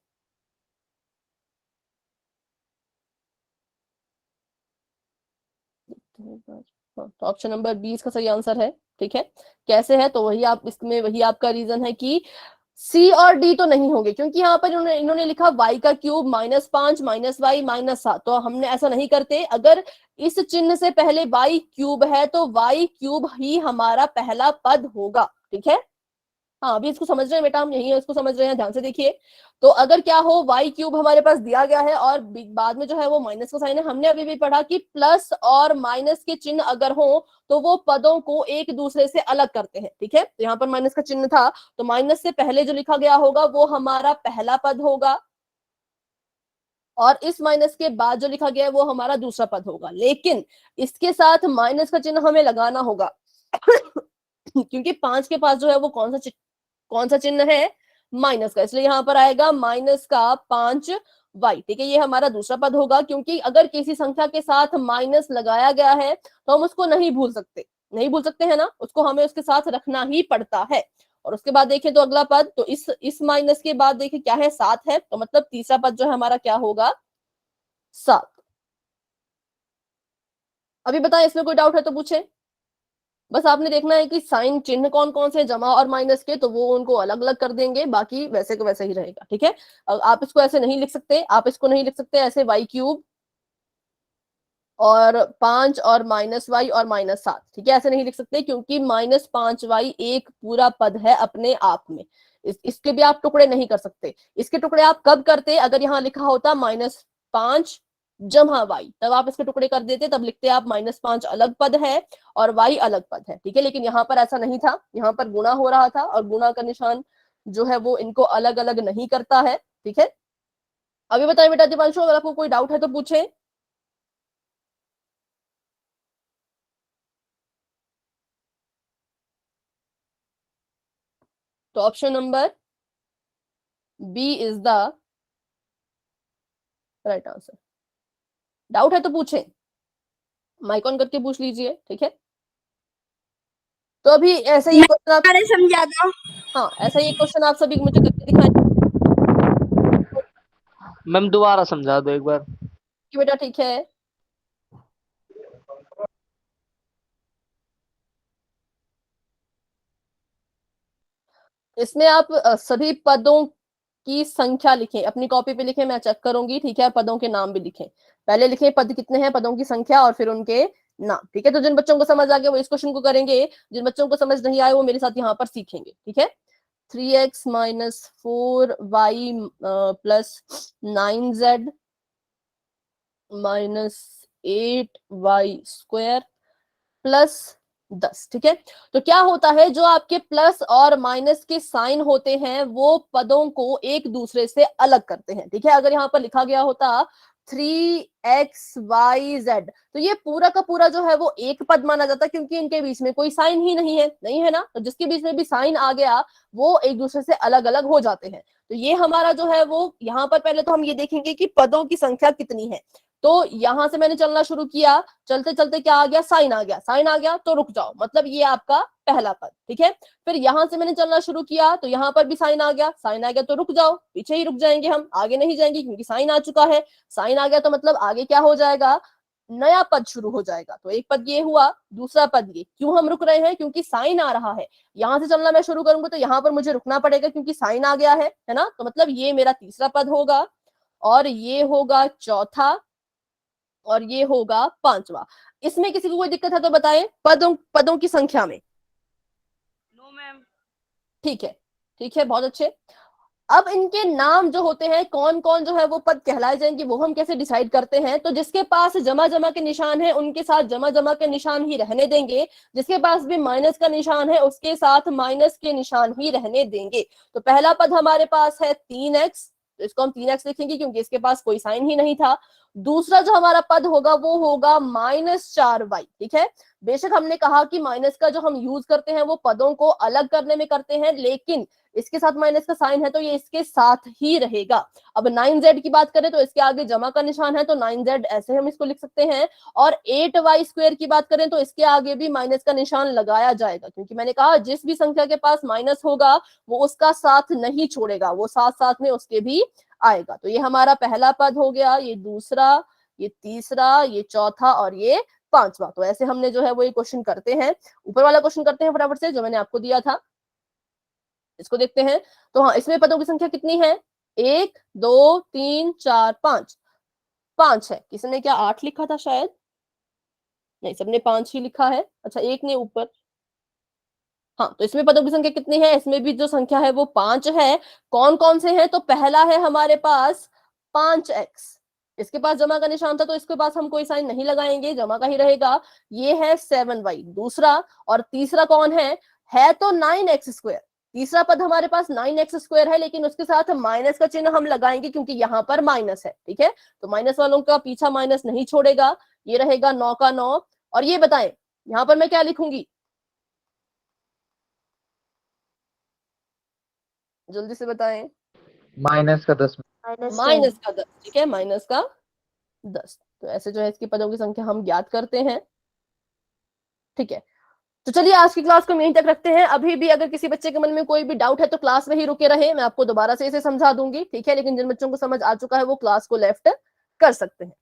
तो ऑप्शन नंबर बी इसका सही आंसर है, ठीक है। कैसे है, तो वही आप इसमें, वही आपका रीजन है कि सी और डी तो नहीं होंगे, क्योंकि यहाँ पर इन्होंने लिखा y का क्यूब -5 -y -7। तो हमने ऐसा नहीं करते। अगर इस चिन्ह से पहले y क्यूब है तो y क्यूब ही हमारा पहला पद होगा, ठीक है। हाँ, अभी इसको समझ रहे हैं बेटा, हम यही है, इसको समझ रहे हैं, ध्यान से देखिए। तो अगर क्या हो, y क्यूब हमारे पास दिया गया है और बाद में जो है वो माइनस का साइन है। हमने अभी भी पढ़ा कि प्लस और माइनस के चिन्ह अगर हो तो वो पदों को एक दूसरे से अलग करते हैं, ठीक है। तो यहाँ पर माइनस का चिन्ह था, तो माइनस से पहले जो लिखा गया होगा वो हमारा पहला पद होगा, और इस माइनस के बाद जो लिखा गया है वो हमारा दूसरा पद होगा। लेकिन इसके साथ माइनस का चिन्ह हमें लगाना होगा क्योंकि 5 के पास जो है वो कौन सा चिन्ह है, माइनस का, इसलिए यहां पर आएगा -5y, ठीक है। ये हमारा दूसरा पद होगा, क्योंकि अगर किसी संख्या के साथ माइनस लगाया गया है तो हम उसको नहीं भूल सकते, नहीं भूल सकते हैं ना, उसको हमें उसके साथ रखना ही पड़ता है। और उसके बाद देखें तो अगला पद, तो इस माइनस के बाद देखें क्या है, 7 है, तो मतलब तीसरा पद जो है हमारा क्या होगा, 7। अभी बताएं, इसमें कोई डाउट है तो पूछे। बस आपने देखना है कि साइन चिन्ह कौन कौन से जमा और माइनस के, तो वो उनको अलग अलग कर देंगे, बाकी वैसे को वैसे ही रहेगा, ठीक है। आप इसको ऐसे नहीं लिख सकते, आप इसको नहीं लिख सकते ऐसे y क्यूब और 5 और -y और -7, ठीक है, ऐसे नहीं लिख सकते, क्योंकि -5y एक पूरा पद है अपने आप में। इसके भी आप टुकड़े नहीं कर सकते। इसके टुकड़े आप कब करते, अगर यहाँ लिखा होता -5 जमा y, तब आप इसके टुकड़े कर देते, तब लिखते आप -5 अलग पद है और y अलग पद है, ठीक है। लेकिन यहाँ पर ऐसा नहीं था, यहाँ पर गुणा हो रहा था, और गुणा का निशान जो है वो इनको अलग अलग नहीं करता है, ठीक है। अभी बताएं बेटा दीपांशु, अगर आपको कोई डाउट है तो पूछे। तो option number B is the right answer. Doubt है तो पूछें, माइक ऑन करके पूछ लीजिए, ठीक है। तो अभी ऐसा ही क्वेश्चन आप, समझा दो। हाँ ऐसा ही क्वेश्चन आप सभी मुझे करके दिखाएं मैम दोबारा समझा दो एक बार। कि बेटा ठीक है। इसमें आप सभी पदों की संख्या लिखें, अपनी कॉपी पे लिखें, मैं चेक करूंगी, ठीक है। पदों के नाम भी लिखें, पहले लिखें पद कितने हैं, पदों की संख्या और फिर उनके नाम, ठीक है। तो जिन बच्चों को समझ आ गया वो इस क्वेश्चन को करेंगे, जिन बच्चों को समझ नहीं आए वो मेरे साथ यहाँ पर सीखेंगे, ठीक है। 3x minus 4y plus 9z minus 8y square plus 10, ठीक है। तो क्या होता है, जो आपके प्लस और माइनस के साइन होते हैं वो पदों को एक दूसरे से अलग करते हैं, ठीक है। अगर यहाँ पर लिखा गया होता 3xyz तो ये पूरा का पूरा जो है वो एक पद माना जाता है, क्योंकि इनके बीच में कोई साइन ही नहीं है, नहीं है ना। तो जिसके बीच में भी साइन आ गया वो एक दूसरे से अलग अलग हो जाते हैं। तो ये हमारा जो है वो यहाँ पर पहले तो हम ये देखेंगे कि पदों की संख्या कितनी है। तो यहां से मैंने चलना शुरू किया, चलते चलते क्या आ गया, साइन आ गया, साइन आ गया तो रुक जाओ, मतलब ये आपका पहला पद, ठीक है। फिर यहां से मैंने चलना शुरू किया तो यहाँ पर भी साइन आ गया, साइन आ गया तो रुक जाओ, पीछे ही रुक जाएंगे हम, आगे नहीं जाएंगे क्योंकि साइन आ चुका है। साइन आ गया तो मतलब आगे क्या हो जाएगा, नया पद शुरू हो जाएगा। तो एक पद ये हुआ, दूसरा पद ये। क्यों हम रुक रहे हैं, क्योंकि साइन आ रहा है। यहां से चलना मैं शुरू करूंगा तो यहाँ पर मुझे रुकना पड़ेगा क्योंकि साइन आ गया है ना। तो मतलब ये मेरा तीसरा पद होगा और ये होगा चौथा और ये होगा पांचवा। इसमें किसी को कोई दिक्कत है तो बताएं, पदों की संख्या में। No ma'am. ठीक है, ठीक है, बहुत अच्छे। अब इनके नाम जो होते हैं, कौन कौन जो है वो पद कहलाए जाएंगे, वो हम कैसे डिसाइड करते हैं। तो जिसके पास जमा जमा के निशान है उनके साथ जमा जमा के निशान ही रहने देंगे, जिसके पास भी माइनस का निशान है उसके साथ माइनस के निशान ही रहने देंगे। तो पहला पद हमारे पास है 3x, तो इसको हम 3x लिखेंगे क्योंकि इसके पास कोई साइन ही नहीं था। दूसरा जो हमारा पद होगा वो होगा -4y, ठीक है। बेशक हमने कहा कि माइनस का जो हम यूज करते हैं वो पदों को अलग करने में करते हैं, लेकिन इसके साथ माइनस का साइन है तो ये इसके साथ ही रहेगा। अब 9z की बात करें तो इसके आगे जमा का निशान है तो 9z ऐसे हम इसको लिख सकते हैं। और 8y स्क्वायर की बात करें तो इसके आगे भी माइनस का निशान लगाया जाएगा, क्योंकि मैंने कहा जिस भी संख्या के पास माइनस होगा वो उसका साथ नहीं छोड़ेगा, वो साथ साथ में उसके भी आएगा। तो ये हमारा पहला पद हो गया, ये दूसरा, ये तीसरा, ये चौथा और ये पांचवा। तो ऐसे हमने जो है वो ये क्वेश्चन करते हैं। ऊपर वाला क्वेश्चन करते हैं फटाफट से, जो मैंने आपको दिया था, इसको देखते हैं। तो हाँ, इसमें पदों की संख्या कितनी है, 1 2 3 4 5, 5 है। किसी ने क्या 8 लिखा था शायद, नहीं सबने 5 ही लिखा है। अच्छा, एक ने ऊपर, हाँ। तो इसमें पदों की संख्या कितनी है, इसमें भी जो संख्या है वो 5 है। कौन कौन से हैं, तो पहला है हमारे पास 5x, इसके पास जमा का निशान था तो इसके पास हम कोई साइन नहीं लगाएंगे, जमा का ही रहेगा। ये है 7y दूसरा, और तीसरा कौन है तो 9x स्क्वायर। तीसरा पद हमारे पास 9x स्क्वायर है, लेकिन उसके साथ माइनस का चिन्ह हम लगाएंगे क्योंकि यहाँ पर माइनस है, ठीक है। तो माइनस वालों का पीछा माइनस नहीं छोड़ेगा, ये रहेगा 9 का 9। और ये बताएं यहाँ पर मैं क्या लिखूंगी, जल्दी से बताएं। माइनस का 10। माइनस का 10, ठीक है, माइनस का 10। तो ऐसे जो है इसकी पदों की संख्या हम ज्ञात करते हैं, ठीक है। तो चलिए आज की क्लास को यहीं तक रखते हैं। अभी भी अगर किसी बच्चे के मन में कोई भी डाउट है तो क्लास में ही रुके रहे, मैं आपको दोबारा से इसे समझा दूंगी, ठीक है। लेकिन जिन बच्चों को समझ आ चुका है वो क्लास को लेफ्ट कर सकते हैं।